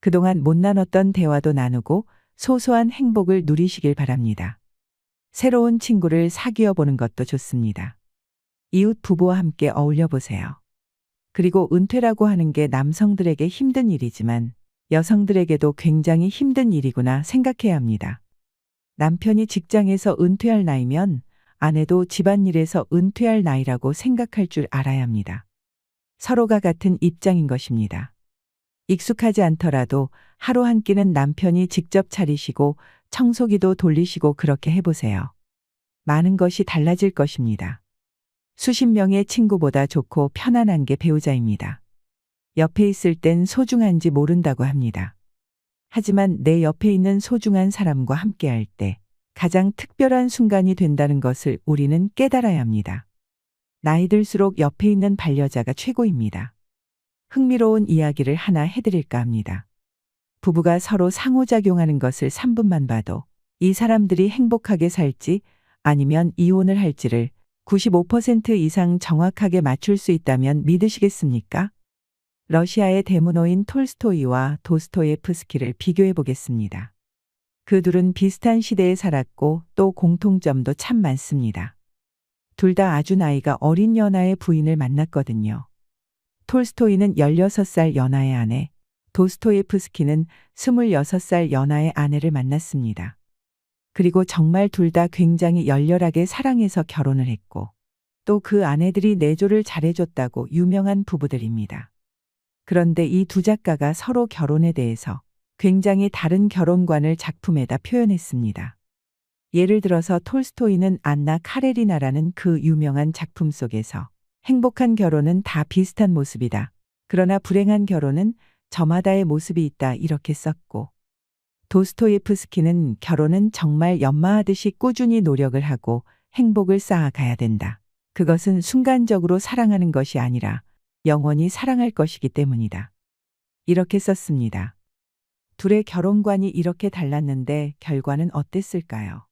그동안 못 나눴던 대화도 나누고 소소한 행복을 누리시길 바랍니다. 새로운 친구를 사귀어 보는 것도 좋습니다. 이웃 부부와 함께 어울려 보세요. 그리고 은퇴라고 하는 게 남성들에게 힘든 일이지만 여성들에게도 굉장히 힘든 일이구나 생각해야 합니다. 남편이 직장에서 은퇴할 나이면 아내도 집안일에서 은퇴할 나이라고 생각할 줄 알아야 합니다. 서로가 같은 입장인 것입니다. 익숙하지 않더라도 하루 한 끼는 남편이 직접 차리시고 청소기도 돌리시고 그렇게 해보세요. 많은 것이 달라질 것입니다. 수십 명의 친구보다 좋고 편안한 게 배우자입니다. 옆에 있을 땐 소중한지 모른다고 합니다. 하지만 내 옆에 있는 소중한 사람과 함께할 때 가장 특별한 순간이 된다는 것을 우리는 깨달아야 합니다. 나이 들수록 옆에 있는 반려자가 최고입니다. 흥미로운 이야기를 하나 해드릴까 합니다. 부부가 서로 상호작용하는 것을 3분만 봐도 이 사람들이 행복하게 살지 아니면 이혼을 할지를 95% 이상 정확하게 맞출 수 있다면 믿으시겠습니까? 러시아의 대문호인 톨스토이와 도스토예프스키를 비교해 보겠습니다. 그 둘은 비슷한 시대에 살았고 또 공통점도 참 많습니다. 둘 다 아주 나이가 어린 연하의 부인을 만났거든요. 톨스토이는 16살 연하의 아내, 도스토예프스키는 26살 연하의 아내를 만났습니다. 그리고 정말 둘 다 굉장히 열렬하게 사랑해서 결혼을 했고 또 그 아내들이 내조를 잘해줬다고 유명한 부부들입니다. 그런데 이 두 작가가 서로 결혼에 대해서 굉장히 다른 결혼관을 작품에다 표현했습니다. 예를 들어서 톨스토이는 안나 카레리나라는 그 유명한 작품 속에서 행복한 결혼은 다 비슷한 모습이다. 그러나 불행한 결혼은 저마다의 모습이 있다 이렇게 썼고 도스토예프스키는 결혼은 정말 연마하듯이 꾸준히 노력을 하고 행복을 쌓아가야 된다. 그것은 순간적으로 사랑하는 것이 아니라 영원히 사랑할 것이기 때문이다. 이렇게 썼습니다. 둘의 결혼관이 이렇게 달랐는데 결과는 어땠을까요?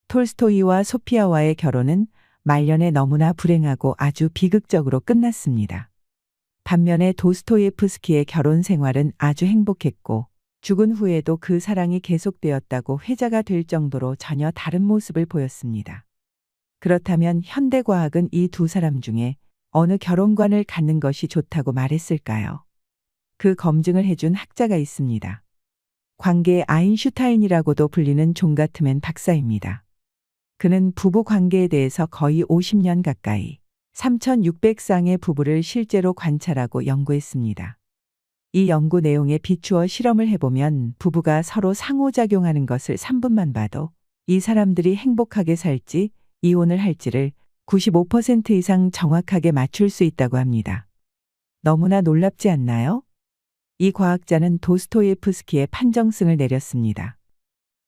톨스토이와 소피아와의 결혼은 말년에 너무나 불행하고 아주 비극적으로 끝났습니다. 반면에 도스토예프스키의 결혼 생활은 아주 행복했고 죽은 후에도 그 사랑이 계속되었다고 회자가 될 정도로 전혀 다른 모습을 보였습니다. 그렇다면 현대과학은 이 두 사람 중에 어느 결혼관을 갖는 것이 좋다고 말했을까요? 그 검증을 해준 학자가 있습니다. 관계의 아인슈타인이라고도 불리는 존 가트맨 박사입니다. 그는 부부 관계에 대해서 거의 50년 가까이 3,600쌍의 부부를 실제로 관찰하고 연구했습니다. 이 연구 내용에 비추어 실험을 해보면 부부가 서로 상호작용하는 것을 3분만 봐도 이 사람들이 행복하게 살지 이혼을 할지를 95% 이상 정확하게 맞출 수 있다고 합니다. 너무나 놀랍지 않나요? 이 과학자는 도스토예프스키의 판정승을 내렸습니다.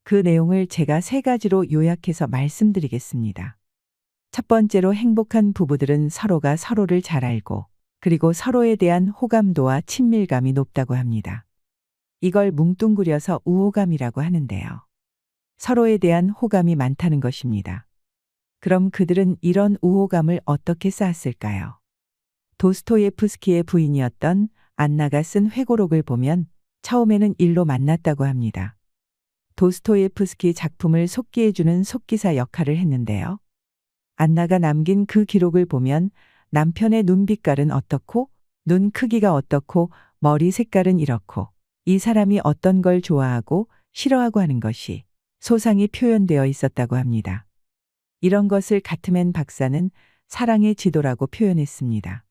그 내용을 제가 3가지로 요약해서 말씀드리겠습니다. 첫 번째로 행복한 부부들은 서로가 서로를 잘 알고 그리고 서로에 대한 호감도와 친밀감이 높다고 합니다. 이걸 뭉뚱그려서 우호감이라고 하는데요. 서로에 대한 호감이 많다는 것입니다. 그럼 그들은 이런 우호감을 어떻게 쌓았을까요? 도스토예프스키의 부인이었던 안나가 쓴 회고록을 보면 처음에는 일로 만났다고 합니다. 도스토예프스키 작품을 속기해주는 속기사 역할을 했는데요. 안나가 남긴 그 기록을 보면 남편의 눈빛깔은 어떻고 눈 크기가 어떻고 머리 색깔은 이렇고 이 사람이 어떤 걸 좋아하고 싫어하고 하는 것이 소상히 표현되어 있었다고 합니다. 이런 것을 가트맨 박사는 사랑의 지도라고 표현했습니다.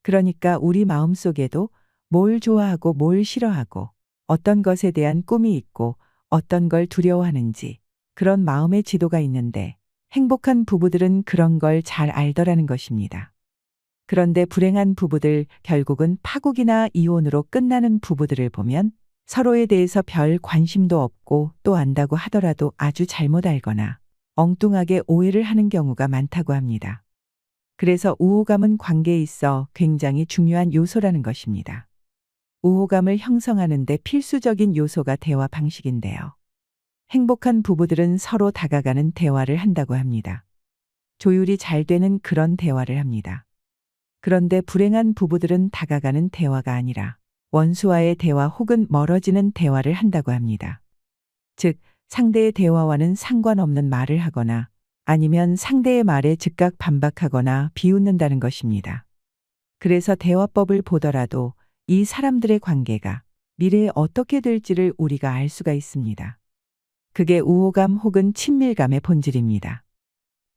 그러니까 우리 마음속에도 뭘 좋아하고 뭘 싫어하고 어떤 것에 대한 꿈이 있고 어떤 걸 두려워하는지 그런 마음의 지도가 있는데 행복한 부부들은 그런 걸 잘 알더라는 것입니다. 그런데 불행한 부부들, 결국은 파국이나 이혼으로 끝나는 부부들을 보면 서로에 대해서 별 관심도 없고 또 안다고 하더라도 아주 잘못 알거나 엉뚱하게 오해를 하는 경우가 많다고 합니다. 그래서 우호감은 관계에 있어 굉장히 중요한 요소라는 것입니다. 우호감을 형성하는 데 필수적인 요소가 대화 방식인데요. 행복한 부부들은 서로 다가가는 대화를 한다고 합니다. 조율이 잘 되는 그런 대화를 합니다. 그런데 불행한 부부들은 다가가는 대화가 아니라 원수와의 대화 혹은 멀어지는 대화를 한다고 합니다. 즉, 상대의 대화와는 상관없는 말을 하거나 아니면 상대의 말에 즉각 반박하거나 비웃는다는 것입니다. 그래서 대화법을 보더라도 이 사람들의 관계가 미래에 어떻게 될지를 우리가 알 수가 있습니다. 그게 우호감 혹은 친밀감의 본질입니다.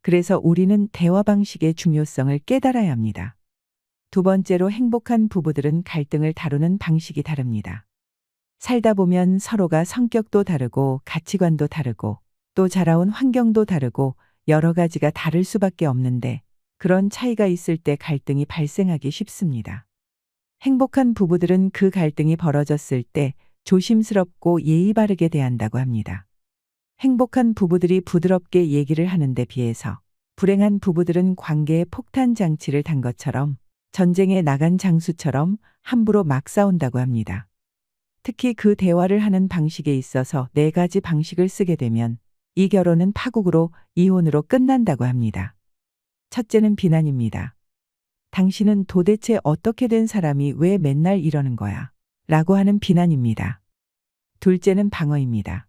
그래서 우리는 대화 방식의 중요성을 깨달아야 합니다. 두 번째로 행복한 부부들은 갈등을 다루는 방식이 다릅니다. 살다 보면 서로가 성격도 다르고 가치관도 다르고 또 자라온 환경도 다르고 여러 가지가 다를 수밖에 없는데 그런 차이가 있을 때 갈등이 발생하기 쉽습니다. 행복한 부부들은 그 갈등이 벌어졌을 때 조심스럽고 예의 바르게 대한다고 합니다. 행복한 부부들이 부드럽게 얘기를 하는데 비해서 불행한 부부들은 관계에 폭탄 장치를 단 것처럼 전쟁에 나간 장수처럼 함부로 막 싸운다고 합니다. 특히 그 대화를 하는 방식에 있어서 4가지 방식을 쓰게 되면 이 결혼은 파국으로 이혼으로 끝난다고 합니다. 첫째는 비난입니다. 당신은 도대체 어떻게 된 사람이 왜 맨날 이러는 거야? 라고 하는 비난입니다. 둘째는 방어입니다.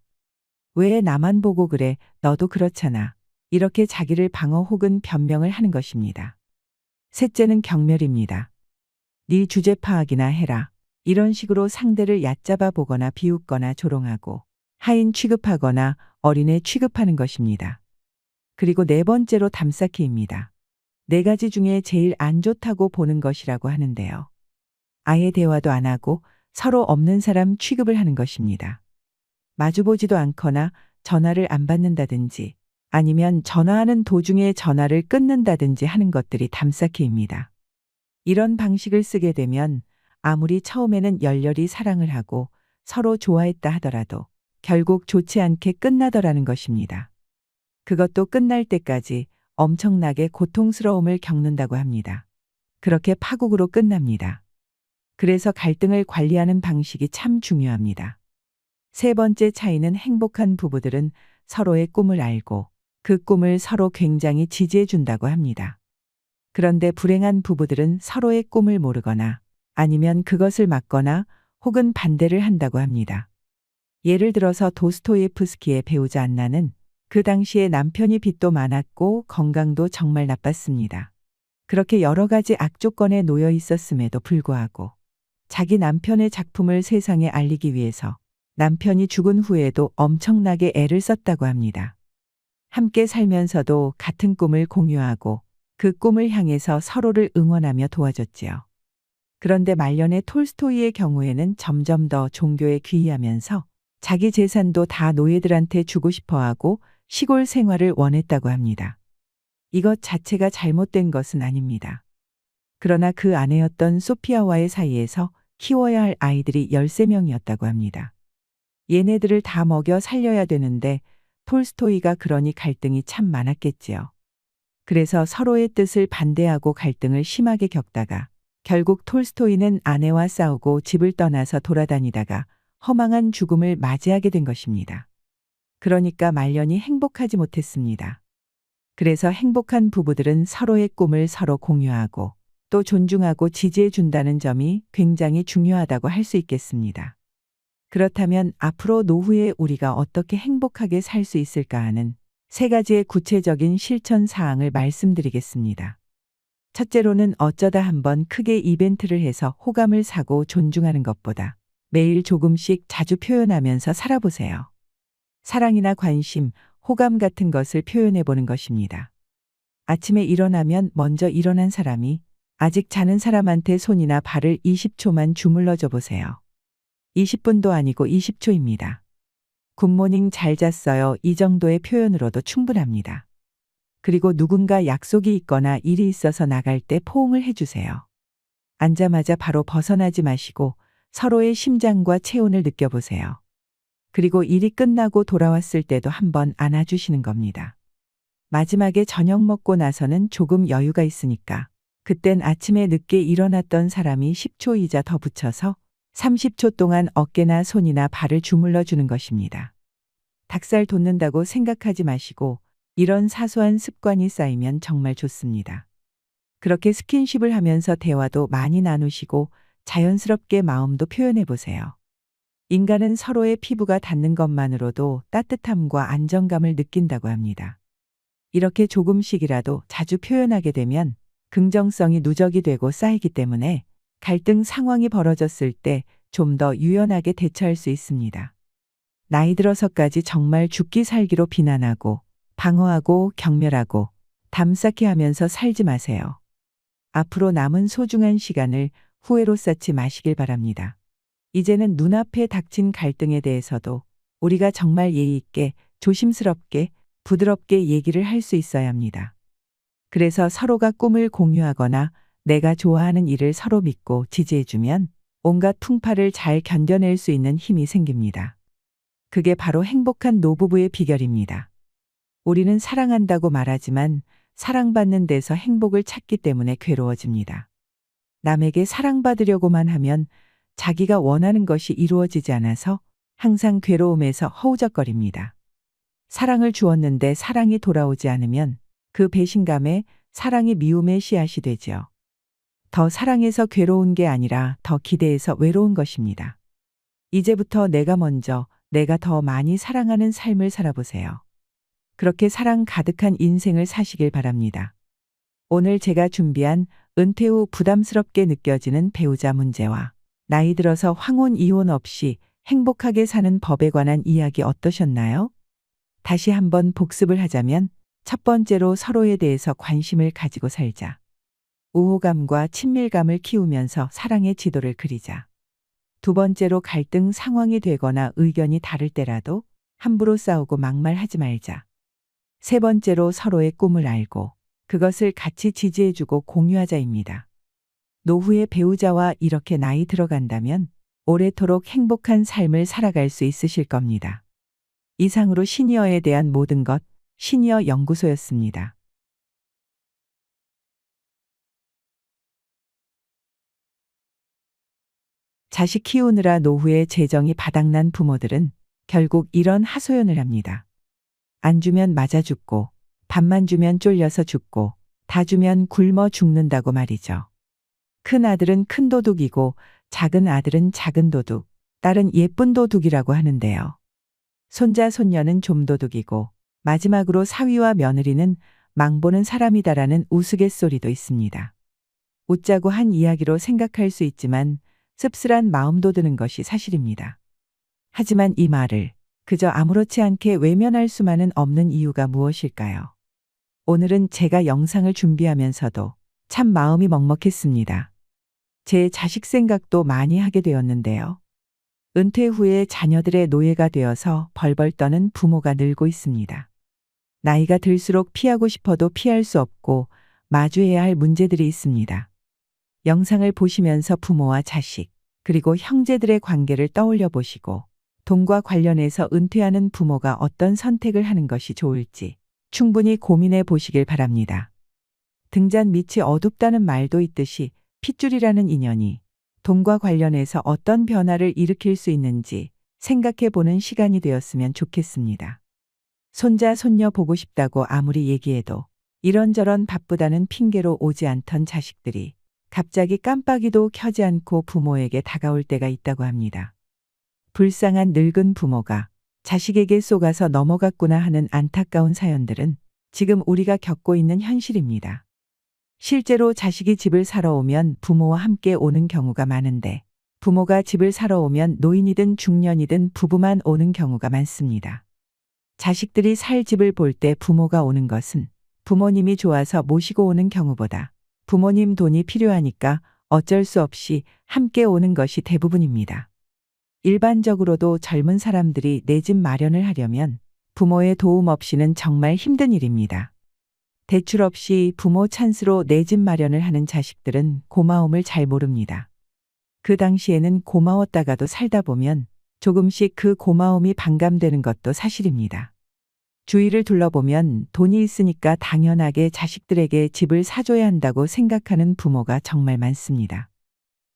왜 나만 보고 그래? 너도 그렇잖아. 이렇게 자기를 방어 혹은 변명을 하는 것입니다. 셋째는 경멸입니다. 네 주제 파악이나 해라. 이런 식으로 상대를 얕잡아 보거나 비웃거나 조롱하고 하인 취급하거나 어린애 취급하는 것입니다. 그리고 4번째로 담쌓기입니다. 4가지 중에 제일 안 좋다고 보는 것이라고 하는데요. 아예 대화도 안 하고 서로 없는 사람 취급을 하는 것입니다. 마주보지도 않거나 전화를 안 받는다든지 아니면 전화하는 도중에 전화를 끊는다든지 하는 것들이 담쌓기입니다. 이런 방식을 쓰게 되면 아무리 처음에는 열렬히 사랑을 하고 서로 좋아했다 하더라도 결국 좋지 않게 끝나더라는 것입니다. 그것도 끝날 때까지 엄청나게 고통스러움을 겪는다고 합니다. 그렇게 파국으로 끝납니다. 그래서 갈등을 관리하는 방식이 참 중요합니다. 3번째 차이는 행복한 부부들은 서로의 꿈을 알고 그 꿈을 서로 굉장히 지지해 준다고 합니다. 그런데 불행한 부부들은 서로의 꿈을 모르거나 아니면 그것을 막거나 혹은 반대를 한다고 합니다. 예를 들어서 도스토예프스키의 배우자 안나는 그 당시에 남편이 빚도 많았고 건강도 정말 나빴습니다. 그렇게 여러 가지 악조건에 놓여 있었음에도 불구하고 자기 남편의 작품을 세상에 알리기 위해서 남편이 죽은 후에도 엄청나게 애를 썼다고 합니다. 함께 살면서도 같은 꿈을 공유하고 그 꿈을 향해서 서로를 응원하며 도와줬지요. 그런데 말년의 톨스토이의 경우에는 점점 더 종교에 귀의하면서 자기 재산도 다 노예들한테 주고 싶어하고 시골 생활을 원했다고 합니다. 이것 자체가 잘못된 것은 아닙니다. 그러나 그 아내였던 소피아와의 사이에서 키워야 할 아이들이 13명이었다고 합니다. 얘네들을 다 먹여 살려야 되는데 톨스토이가 그러니 갈등이 참 많았겠지요. 그래서 서로의 뜻을 반대하고 갈등을 심하게 겪다가 결국 톨스토이는 아내와 싸우고 집을 떠나서 돌아다니다가 허망한 죽음을 맞이하게 된 것입니다. 그러니까 말년이 행복하지 못했습니다. 그래서 행복한 부부들은 서로의 꿈을 서로 공유하고 또 존중하고 지지해 준다는 점이 굉장히 중요하다고 할 수 있겠습니다. 그렇다면 앞으로 노후에 우리가 어떻게 행복하게 살 수 있을까 하는 3가지의 구체적인 실천 사항을 말씀드리겠습니다. 첫째로는 어쩌다 한번 크게 이벤트를 해서 호감을 사고 존중하는 것보다 매일 조금씩 자주 표현하면서 살아보세요. 사랑이나 관심, 호감 같은 것을 표현해 보는 것입니다. 아침에 일어나면 먼저 일어난 사람이 아직 자는 사람한테 손이나 발을 20초만 주물러 줘 보세요. 20분도 아니고 20초입니다. 굿모닝 잘 잤어요. 이 정도의 표현으로도 충분합니다. 그리고 누군가 약속이 있거나 일이 있어서 나갈 때 포옹을 해주세요. 앉자마자 바로 벗어나지 마시고 서로의 심장과 체온을 느껴보세요. 그리고 일이 끝나고 돌아왔을 때도 한번 안아주시는 겁니다. 마지막에 저녁 먹고 나서는 조금 여유가 있으니까 그땐 아침에 늦게 일어났던 사람이 10초이자 더 붙여서 30초 동안 어깨나 손이나 발을 주물러 주는 것입니다. 닭살 돋는다고 생각하지 마시고 이런 사소한 습관이 쌓이면 정말 좋습니다. 그렇게 스킨십을 하면서 대화도 많이 나누시고 자연스럽게 마음도 표현해 보세요. 인간은 서로의 피부가 닿는 것만으로도 따뜻함과 안정감을 느낀다고 합니다. 이렇게 조금씩이라도 자주 표현하게 되면 긍정성이 누적이 되고 쌓이기 때문에 갈등 상황이 벌어졌을 때 좀 더 유연하게 대처할 수 있습니다. 나이 들어서까지 정말 죽기 살기로 비난하고 방어하고 경멸하고 담쌓기 하면서 살지 마세요. 앞으로 남은 소중한 시간을 후회로 쌓지 마시길 바랍니다. 이제는 눈앞에 닥친 갈등에 대해서도 우리가 정말 예의 있게 조심스럽게 부드럽게 얘기를 할 수 있어야 합니다. 그래서 서로가 꿈을 공유하거나 내가 좋아하는 일을 서로 믿고 지지해주면 온갖 풍파를 잘 견뎌낼 수 있는 힘이 생깁니다. 그게 바로 행복한 노부부의 비결입니다. 우리는 사랑한다고 말하지만 사랑받는 데서 행복을 찾기 때문에 괴로워집니다. 남에게 사랑받으려고만 하면 자기가 원하는 것이 이루어지지 않아서 항상 괴로움에서 허우적거립니다. 사랑을 주었는데 사랑이 돌아오지 않으면 그 배신감에 사랑이 미움의 씨앗이 되지요. 더 사랑해서 괴로운 게 아니라 더 기대해서 외로운 것입니다. 이제부터 내가 먼저, 내가 더 많이 사랑하는 삶을 살아보세요. 그렇게 사랑 가득한 인생을 사시길 바랍니다. 오늘 제가 준비한 은퇴 후 부담스럽게 느껴지는 배우자 문제와 나이 들어서 황혼 이혼 없이 행복하게 사는 법에 관한 이야기 어떠셨나요? 다시 한번 복습을 하자면 첫 번째로 서로에 대해서 관심을 가지고 살자. 우호감과 친밀감을 키우면서 사랑의 지도를 그리자. 두 번째로 갈등 상황이 되거나 의견이 다를 때라도 함부로 싸우고 막말하지 말자. 세 번째로 서로의 꿈을 알고 그것을 같이 지지해주고 공유하자입니다. 노후의 배우자와 이렇게 나이 들어간다면 오래도록 행복한 삶을 살아갈 수 있으실 겁니다. 이상으로 시니어에 대한 모든 것, 시니어 연구소였습니다. 자식 키우느라 노후에 재정이 바닥난 부모들은 결국 이런 하소연을 합니다. 안 주면 맞아 죽고, 밥만 주면 쫄려서 죽고, 다 주면 굶어 죽는다고 말이죠. 큰 아들은 큰 도둑이고 작은 아들은 작은 도둑, 딸은 예쁜 도둑이라고 하는데요. 손자 손녀는 좀 도둑이고 마지막으로 사위와 며느리는 망보는 사람이다라는 우스갯소리도 있습니다. 웃자고 한 이야기로 생각할 수 있지만 씁쓸한 마음도 드는 것이 사실입니다. 하지만 이 말을 그저 아무렇지 않게 외면할 수만은 없는 이유가 무엇일까요? 오늘은 제가 영상을 준비하면서도 참 마음이 먹먹했습니다. 제 자식 생각도 많이 하게 되었는데요. 은퇴 후에 자녀들의 노예가 되어서 벌벌 떠는 부모가 늘고 있습니다. 나이가 들수록 피하고 싶어도 피할 수 없고 마주해야 할 문제들이 있습니다. 영상을 보시면서 부모와 자식, 그리고 형제들의 관계를 떠올려 보시고 돈과 관련해서 은퇴하는 부모가 어떤 선택을 하는 것이 좋을지 충분히 고민해 보시길 바랍니다. 등잔 밑이 어둡다는 말도 있듯이 핏줄이라는 인연이 돈과 관련해서 어떤 변화를 일으킬 수 있는지 생각해 보는 시간이 되었으면 좋겠습니다. 손자, 손녀 보고 싶다고 아무리 얘기해도 이런저런 바쁘다는 핑계로 오지 않던 자식들이 갑자기 깜빡이도 켜지 않고 부모에게 다가올 때가 있다고 합니다. 불쌍한 늙은 부모가 자식에게 쏘가서 넘어갔구나 하는 안타까운 사연들은 지금 우리가 겪고 있는 현실입니다. 실제로 자식이 집을 사러 오면 부모와 함께 오는 경우가 많은데 부모가 집을 사러 오면 노인이든 중년이든 부부만 오는 경우가 많습니다. 자식들이 살 집을 볼 때 부모가 오는 것은 부모님이 좋아서 모시고 오는 경우보다 부모님 돈이 필요하니까 어쩔 수 없이 함께 오는 것이 대부분입니다. 일반적으로도 젊은 사람들이 내 집 마련을 하려면 부모의 도움 없이는 정말 힘든 일입니다. 대출 없이 부모 찬스로 내 집 마련을 하는 자식들은 고마움을 잘 모릅니다. 그 당시에는 고마웠다가도 살다 보면 조금씩 그 고마움이 반감되는 것도 사실입니다. 주위를 둘러보면 돈이 있으니까 당연하게 자식들에게 집을 사줘야 한다고 생각하는 부모가 정말 많습니다.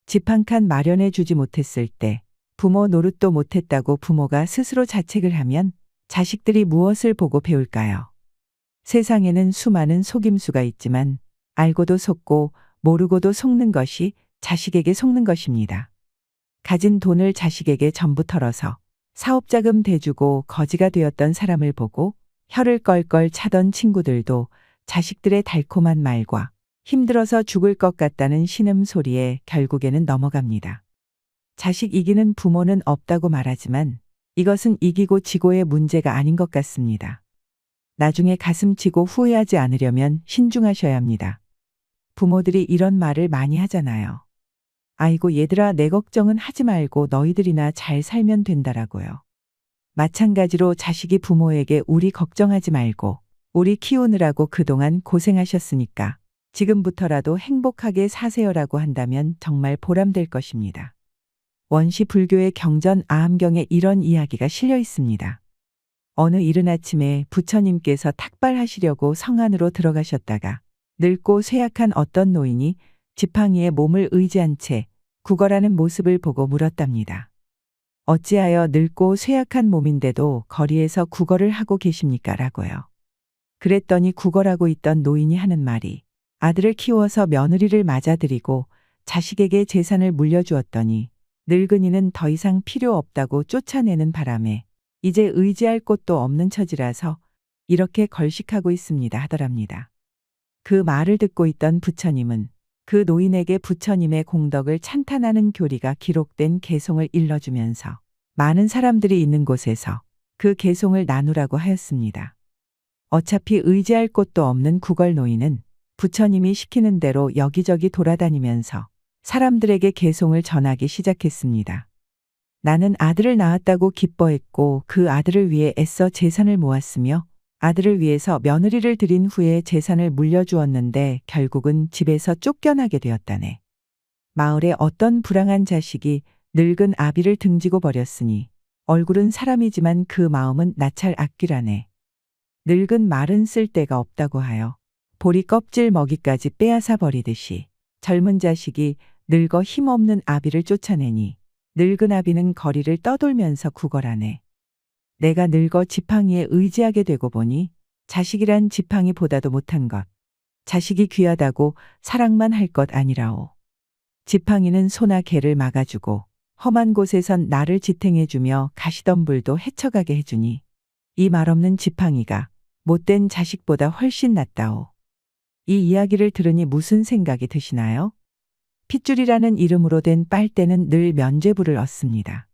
집 한 칸 마련해 주지 못했을 때 부모 노릇도 못했다고 부모가 스스로 자책을 하면 자식들이 무엇을 보고 배울까요? 세상에는 수많은 속임수가 있지만 알고도 속고 모르고도 속는 것이 자식에게 속는 것입니다. 가진 돈을 자식에게 전부 털어서 사업자금 대주고 거지가 되었던 사람을 보고 혀를 껄껄 차던 친구들도 자식들의 달콤한 말과 힘들어서 죽을 것 같다는 신음소리에 결국에는 넘어갑니다. 자식 이기는 부모는 없다고 말하지만 이것은 이기고 지고의 문제가 아닌 것 같습니다. 나중에 가슴치고 후회하지 않으려면 신중하셔야 합니다. 부모들이 이런 말을 많이 하잖아요. 아이고 얘들아 내 걱정은 하지 말고 너희들이나 잘 살면 된다라고요. 마찬가지로 자식이 부모에게 우리 걱정하지 말고 우리 키우느라고 그동안 고생하셨으니까 지금부터라도 행복하게 사세요라고 한다면 정말 보람될 것입니다. 원시 불교의 경전 아함경에 이런 이야기가 실려 있습니다. 어느 이른 아침에 부처님께서 탁발하시려고 성 안으로 들어가셨다가 늙고 쇠약한 어떤 노인이 지팡이에 몸을 의지한 채 구걸하는 모습을 보고 물었답니다. 어찌하여 늙고 쇠약한 몸인데도 거리에서 구걸을 하고 계십니까? 라고요. 그랬더니 구걸하고 있던 노인이 하는 말이 아들을 키워서 며느리를 맞아들이고 자식에게 재산을 물려주었더니 늙은이는 더 이상 필요 없다고 쫓아내는 바람에 이제 의지할 곳도 없는 처지라서 이렇게 걸식하고 있습니다 하더랍니다. 그 말을 듣고 있던 부처님은 그 노인에게 부처님의 공덕을 찬탄하는 교리가 기록된 개송을 일러주면서 많은 사람들이 있는 곳에서 그 개송을 나누라고 하였습니다. 어차피 의지할 곳도 없는 구걸 노인은 부처님이 시키는 대로 여기저기 돌아다니면서 사람들에게 개송을 전하기 시작했습니다. 나는 아들을 낳았다고 기뻐했고 그 아들을 위해 애써 재산을 모았으며 아들을 위해서 며느리를 들인 후에 재산을 물려주었는데 결국은 집에서 쫓겨나게 되었다네. 마을에 어떤 불량한 자식이 늙은 아비를 등지고 버렸으니 얼굴은 사람이지만 그 마음은 나찰 악귀라네. 늙은 말은 쓸 데가 없다고 하여 보리 껍질 먹이까지 빼앗아 버리듯이 젊은 자식이 늙어 힘없는 아비를 쫓아내니 늙은 아비는 거리를 떠돌면서 구걸하네. 내가 늙어 지팡이에 의지하게 되고 보니 자식이란 지팡이보다도 못한 것. 자식이 귀하다고 사랑만 할 것 아니라오. 지팡이는 소나 개를 막아주고 험한 곳에선 나를 지탱해주며 가시덤불도 헤쳐가게 해주니 이 말없는 지팡이가 못된 자식보다 훨씬 낫다오. 이 이야기를 들으니 무슨 생각이 드시나요? 핏줄이라는 이름으로 된 빨대는 늘 면죄부를 얻습니다.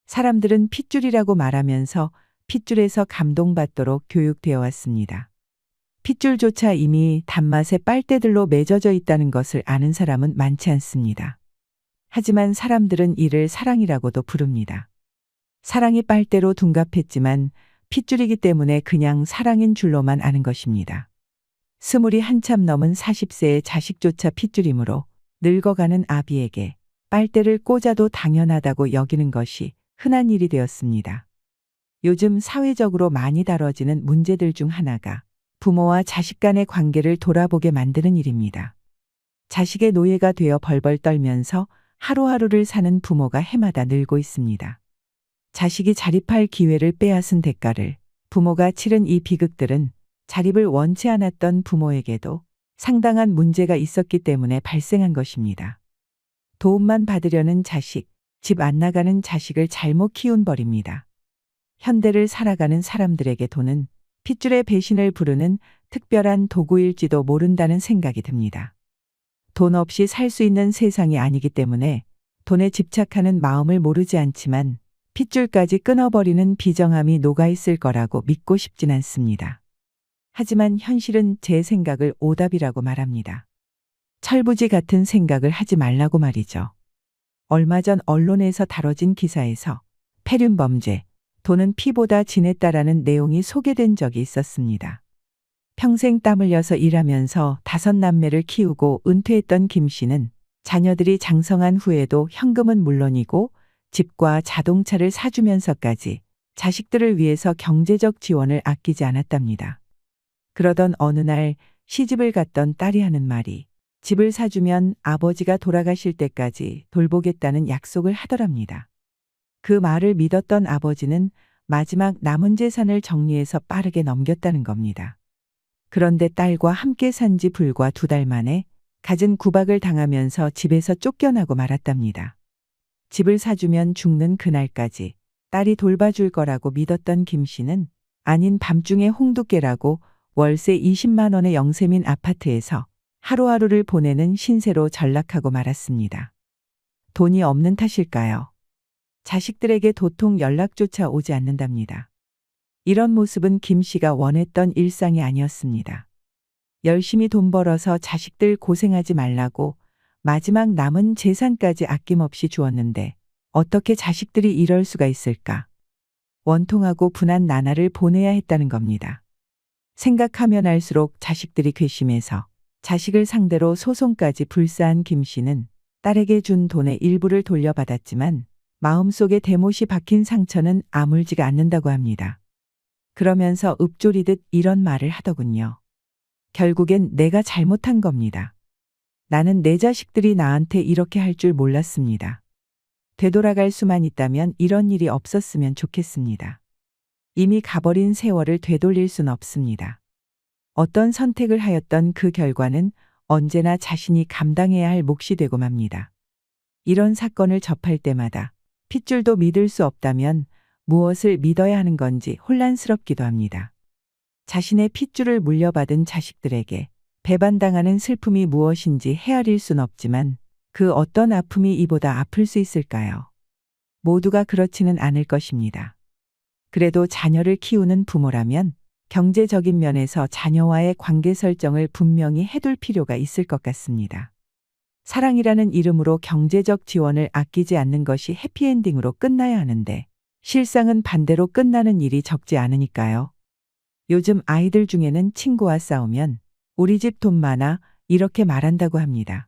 사람들은 핏줄이라고 말하면서 핏줄에서 감동받도록 교육되어 왔습니다. 핏줄조차 이미 단맛의 빨대들로 맺어져 있다는 것을 아는 사람은 많지 않습니다. 하지만 사람들은 이를 사랑이라고도 부릅니다. 사랑이 빨대로 둔갑했지만 핏줄이기 때문에 그냥 사랑인 줄로만 아는 것입니다. 스물이 한참 넘은 40세의 자식조차 핏줄이므로 늙어가는 아비에게 빨대를 꽂아도 당연하다고 여기는 것이 흔한 일이 되었습니다. 요즘 사회적으로 많이 다뤄지는 문제들 중 하나가 부모와 자식 간의 관계를 돌아보게 만드는 일입니다. 자식의 노예가 되어 벌벌 떨면서 하루하루를 사는 부모가 해마다 늘고 있습니다. 자식이 자립할 기회를 빼앗은 대가를 부모가 치른 이 비극들은 자립을 원치 않았던 부모에게도 상당한 문제가 있었기 때문에 발생한 것입니다. 도움만 받으려는 자식, 집 안 나가는 자식을 잘못 키운 벌입니다. 현대를 살아가는 사람들에게 돈은 핏줄의 배신을 부르는 특별한 도구일지도 모른다는 생각이 듭니다. 돈 없이 살 수 있는 세상이 아니기 때문에 돈에 집착하는 마음을 모르지 않지만 핏줄까지 끊어버리는 비정함이 녹아있을 거라고 믿고 싶진 않습니다. 하지만 현실은 제 생각을 오답이라고 말합니다. 철부지 같은 생각을 하지 말라고 말이죠. 얼마 전 언론에서 다뤄진 기사에서 폐륜 범죄, 돈은 피보다 진했다라는 내용이 소개된 적이 있었습니다. 평생 땀 흘려서 일하면서 5남매를 키우고 은퇴했던 김 씨는 자녀들이 장성한 후에도 현금은 물론이고 집과 자동차를 사주면서까지 자식들을 위해서 경제적 지원을 아끼지 않았답니다. 그러던 어느 날 시집을 갔던 딸이 하는 말이 집을 사주면 아버지가 돌아가실 때까지 돌보겠다는 약속을 하더랍니다. 그 말을 믿었던 아버지는 마지막 남은 재산을 정리해서 빠르게 넘겼다는 겁니다. 그런데 딸과 함께 산 지 불과 2달 만에 갖은 구박을 당하면서 집에서 쫓겨나고 말았답니다. 집을 사주면 죽는 그날까지 딸이 돌봐줄 거라고 믿었던 김 씨는 아닌 밤중에 홍두깨라고 월세 20만 원의 영세민 아파트에서 하루하루를 보내는 신세로 전락하고 말았습니다. 돈이 없는 탓일까요? 자식들에게 도통 연락조차 오지 않는답니다. 이런 모습은 김 씨가 원했던 일상이 아니었습니다. 열심히 돈 벌어서 자식들 고생하지 말라고 마지막 남은 재산까지 아낌없이 주었는데 어떻게 자식들이 이럴 수가 있을까? 원통하고 분한 나날을 보내야 했다는 겁니다. 생각하면 할수록 자식들이 괘씸해서 자식을 상대로 소송까지 불사한 김 씨는 딸에게 준 돈의 일부를 돌려받았지만 마음속에 대못이 박힌 상처는 아물지가 않는다고 합니다. 그러면서 읊조리듯 이런 말을 하더군요. 결국엔 내가 잘못한 겁니다. 나는 내 자식들이 나한테 이렇게 할 줄 몰랐습니다. 되돌아갈 수만 있다면 이런 일이 없었으면 좋겠습니다. 이미 가버린 세월을 되돌릴 순 없습니다. 어떤 선택을 하였던 그 결과는 언제나 자신이 감당해야 할 몫이 되고 맙니다. 이런 사건을 접할 때마다 핏줄도 믿을 수 없다면 무엇을 믿어야 하는 건지 혼란스럽기도 합니다. 자신의 핏줄을 물려받은 자식들에게 배반당하는 슬픔이 무엇인지 헤아릴 순 없지만 그 어떤 아픔이 이보다 아플 수 있을까요? 모두가 그렇지는 않을 것입니다. 그래도 자녀를 키우는 부모라면 경제적인 면에서 자녀와의 관계 설정을 분명히 해둘 필요가 있을 것 같습니다. 사랑이라는 이름으로 경제적 지원을 아끼지 않는 것이 해피엔딩으로 끝나야 하는데 실상은 반대로 끝나는 일이 적지 않으니까요. 요즘 아이들 중에는 친구와 싸우면 우리 집 돈 많아 이렇게 말한다고 합니다.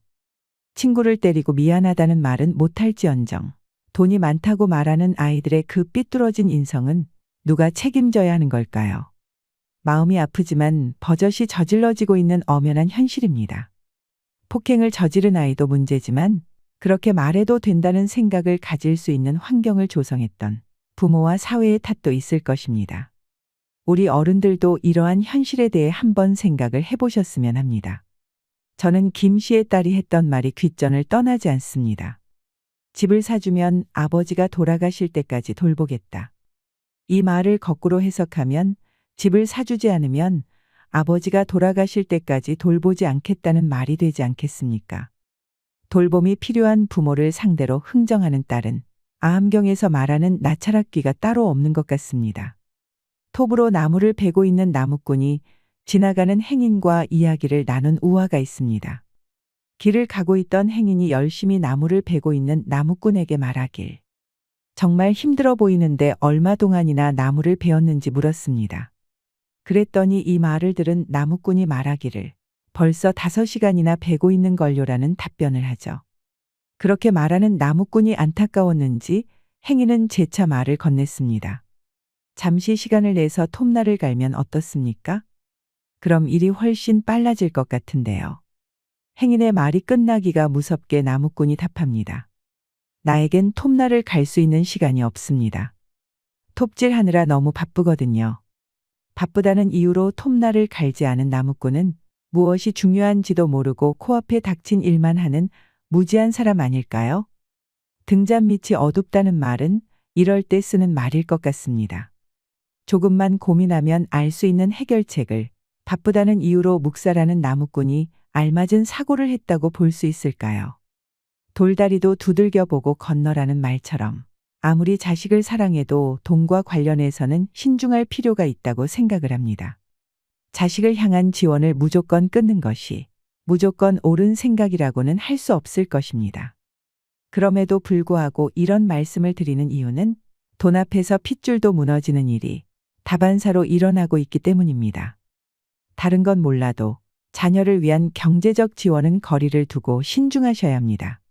친구를 때리고 미안하다는 말은 못할지언정 돈이 많다고 말하는 아이들의 그 삐뚤어진 인성은 누가 책임져야 하는 걸까요? 마음이 아프지만 버젓이 저질러지고 있는 엄연한 현실입니다. 폭행을 저지른 아이도 문제지만 그렇게 말해도 된다는 생각을 가질 수 있는 환경을 조성했던 부모와 사회의 탓도 있을 것입니다. 우리 어른들도 이러한 현실에 대해 한번 생각을 해보셨으면 합니다. 저는 김 씨의 딸이 했던 말이 귓전을 떠나지 않습니다. 집을 사주면 아버지가 돌아가실 때까지 돌보겠다. 이 말을 거꾸로 해석하면 집을 사주지 않으면 아버지가 돌아가실 때까지 돌보지 않겠다는 말이 되지 않겠습니까? 돌봄이 필요한 부모를 상대로 흥정하는 딸은 아함경에서 말하는 나찰악귀가 따로 없는 것 같습니다. 톱으로 나무를 베고 있는 나무꾼이 지나가는 행인과 이야기를 나눈 우화가 있습니다. 길을 가고 있던 행인이 열심히 나무를 베고 있는 나무꾼에게 말하길. 정말 힘들어 보이는데 얼마 동안이나 나무를 베었는지 물었습니다. 그랬더니 이 말을 들은 나무꾼이 말하기를 벌써 5시간이나 베고 있는 걸요라는 답변을 하죠. 그렇게 말하는 나무꾼이 안타까웠는지 행인은 재차 말을 건넸습니다. 잠시 시간을 내서 톱날을 갈면 어떻습니까? 그럼 일이 훨씬 빨라질 것 같은데요. 행인의 말이 끝나기가 무섭게 나무꾼이 답합니다. 나에겐 톱날을 갈 수 있는 시간이 없습니다. 톱질하느라 너무 바쁘거든요. 바쁘다는 이유로 톱날을 갈지 않은 나무꾼은 무엇이 중요한지도 모르고 코앞에 닥친 일만 하는 무지한 사람 아닐까요? 등잔 밑이 어둡다는 말은 이럴 때 쓰는 말일 것 같습니다. 조금만 고민하면 알 수 있는 해결책을 바쁘다는 이유로 묵살하는 나무꾼이 알맞은 사고를 했다고 볼 수 있을까요? 돌다리도 두들겨 보고 건너라는 말처럼 아무리 자식을 사랑해도 돈과 관련해서는 신중할 필요가 있다고 생각을 합니다. 자식을 향한 지원을 무조건 끊는 것이 무조건 옳은 생각이라고는 할 수 없을 것입니다. 그럼에도 불구하고 이런 말씀을 드리는 이유는 돈 앞에서 핏줄도 무너지는 일이 다반사로 일어나고 있기 때문입니다. 다른 건 몰라도 자녀를 위한 경제적 지원은 거리를 두고 신중하셔야 합니다.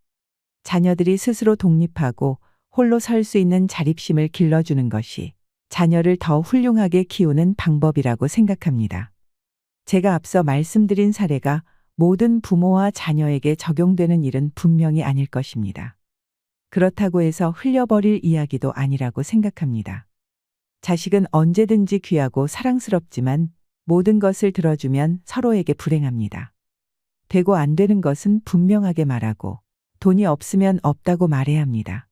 자녀들이 스스로 독립하고 홀로 설 수 있는 자립심을 길러주는 것이 자녀를 더 훌륭하게 키우는 방법이라고 생각합니다. 제가 앞서 말씀드린 사례가 모든 부모와 자녀에게 적용되는 일은 분명히 아닐 것입니다. 그렇다고 해서 흘려버릴 이야기도 아니라고 생각합니다. 자식은 언제든지 귀하고 사랑스럽지만 모든 것을 들어주면 서로에게 불행합니다. 되고 안 되는 것은 분명하게 말하고 돈이 없으면 없다고 말해야 합니다.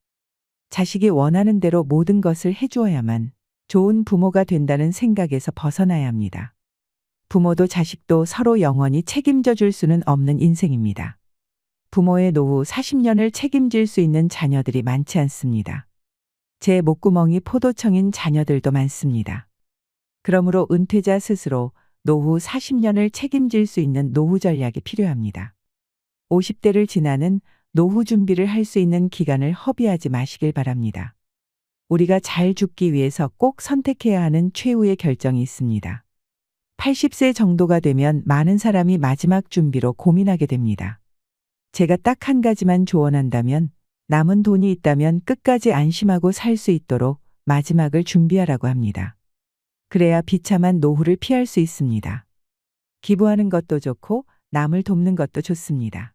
자식이 원하는 대로 모든 것을 해주어야만 좋은 부모가 된다는 생각에서 벗어나야 합니다. 부모도 자식도 서로 영원히 책임져 줄 수는 없는 인생입니다. 부모의 노후 40년을 책임질 수 있는 자녀들이 많지 않습니다. 제 목구멍이 포도청인 자녀들도 많습니다. 그러므로 은퇴자 스스로 노후 40년을 책임질 수 있는 노후 전략이 필요합니다. 50대를 지나는 노후 준비를 할 수 있는 기간을 허비하지 마시길 바랍니다. 우리가 잘 죽기 위해서 꼭 선택해야 하는 최후의 결정이 있습니다. 80세 정도가 되면 많은 사람이 마지막 준비로 고민하게 됩니다. 제가 딱 한 가지만 조언한다면 남은 돈이 있다면 끝까지 안심하고 살 수 있도록 마지막을 준비하라고 합니다. 그래야 비참한 노후를 피할 수 있습니다. 기부하는 것도 좋고 남을 돕는 것도 좋습니다.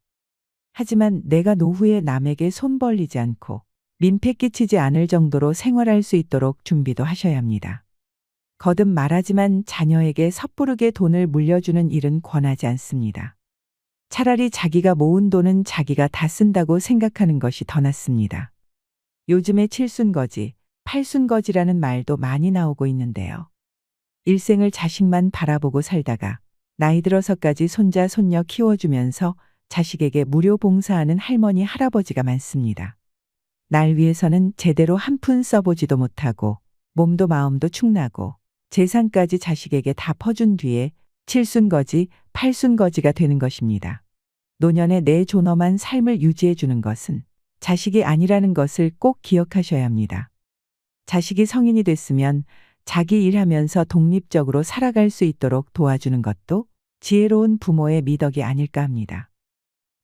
하지만 내가 노후에 남에게 손 벌리지 않고 민폐 끼치지 않을 정도로 생활할 수 있도록 준비도 하셔야 합니다. 거듭 말하지만 자녀에게 섣부르게 돈을 물려주는 일은 권하지 않습니다. 차라리 자기가 모은 돈은 자기가 다 쓴다고 생각하는 것이 더 낫습니다. 요즘에 칠순거지, 팔순거지라는 말도 많이 나오고 있는데요. 일생을 자식만 바라보고 살다가 나이 들어서까지 손자 손녀 키워주면서 자식에게 무료 봉사하는 할머니 할아버지가 많습니다. 날 위해서는 제대로 한 푼 써보지도 못하고 몸도 마음도 축나고 재산까지 자식에게 다 퍼준 뒤에 칠순거지, 팔순거지가 되는 것입니다. 노년에 내 존엄한 삶을 유지해 주는 것은 자식이 아니라는 것을 꼭 기억하셔야 합니다. 자식이 성인이 됐으면 자기 일하면서 독립적으로 살아갈 수 있도록 도와주는 것도 지혜로운 부모의 미덕이 아닐까 합니다.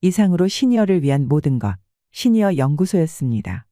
이상으로 시니어를 위한 모든 것, 시니어 연구소였습니다.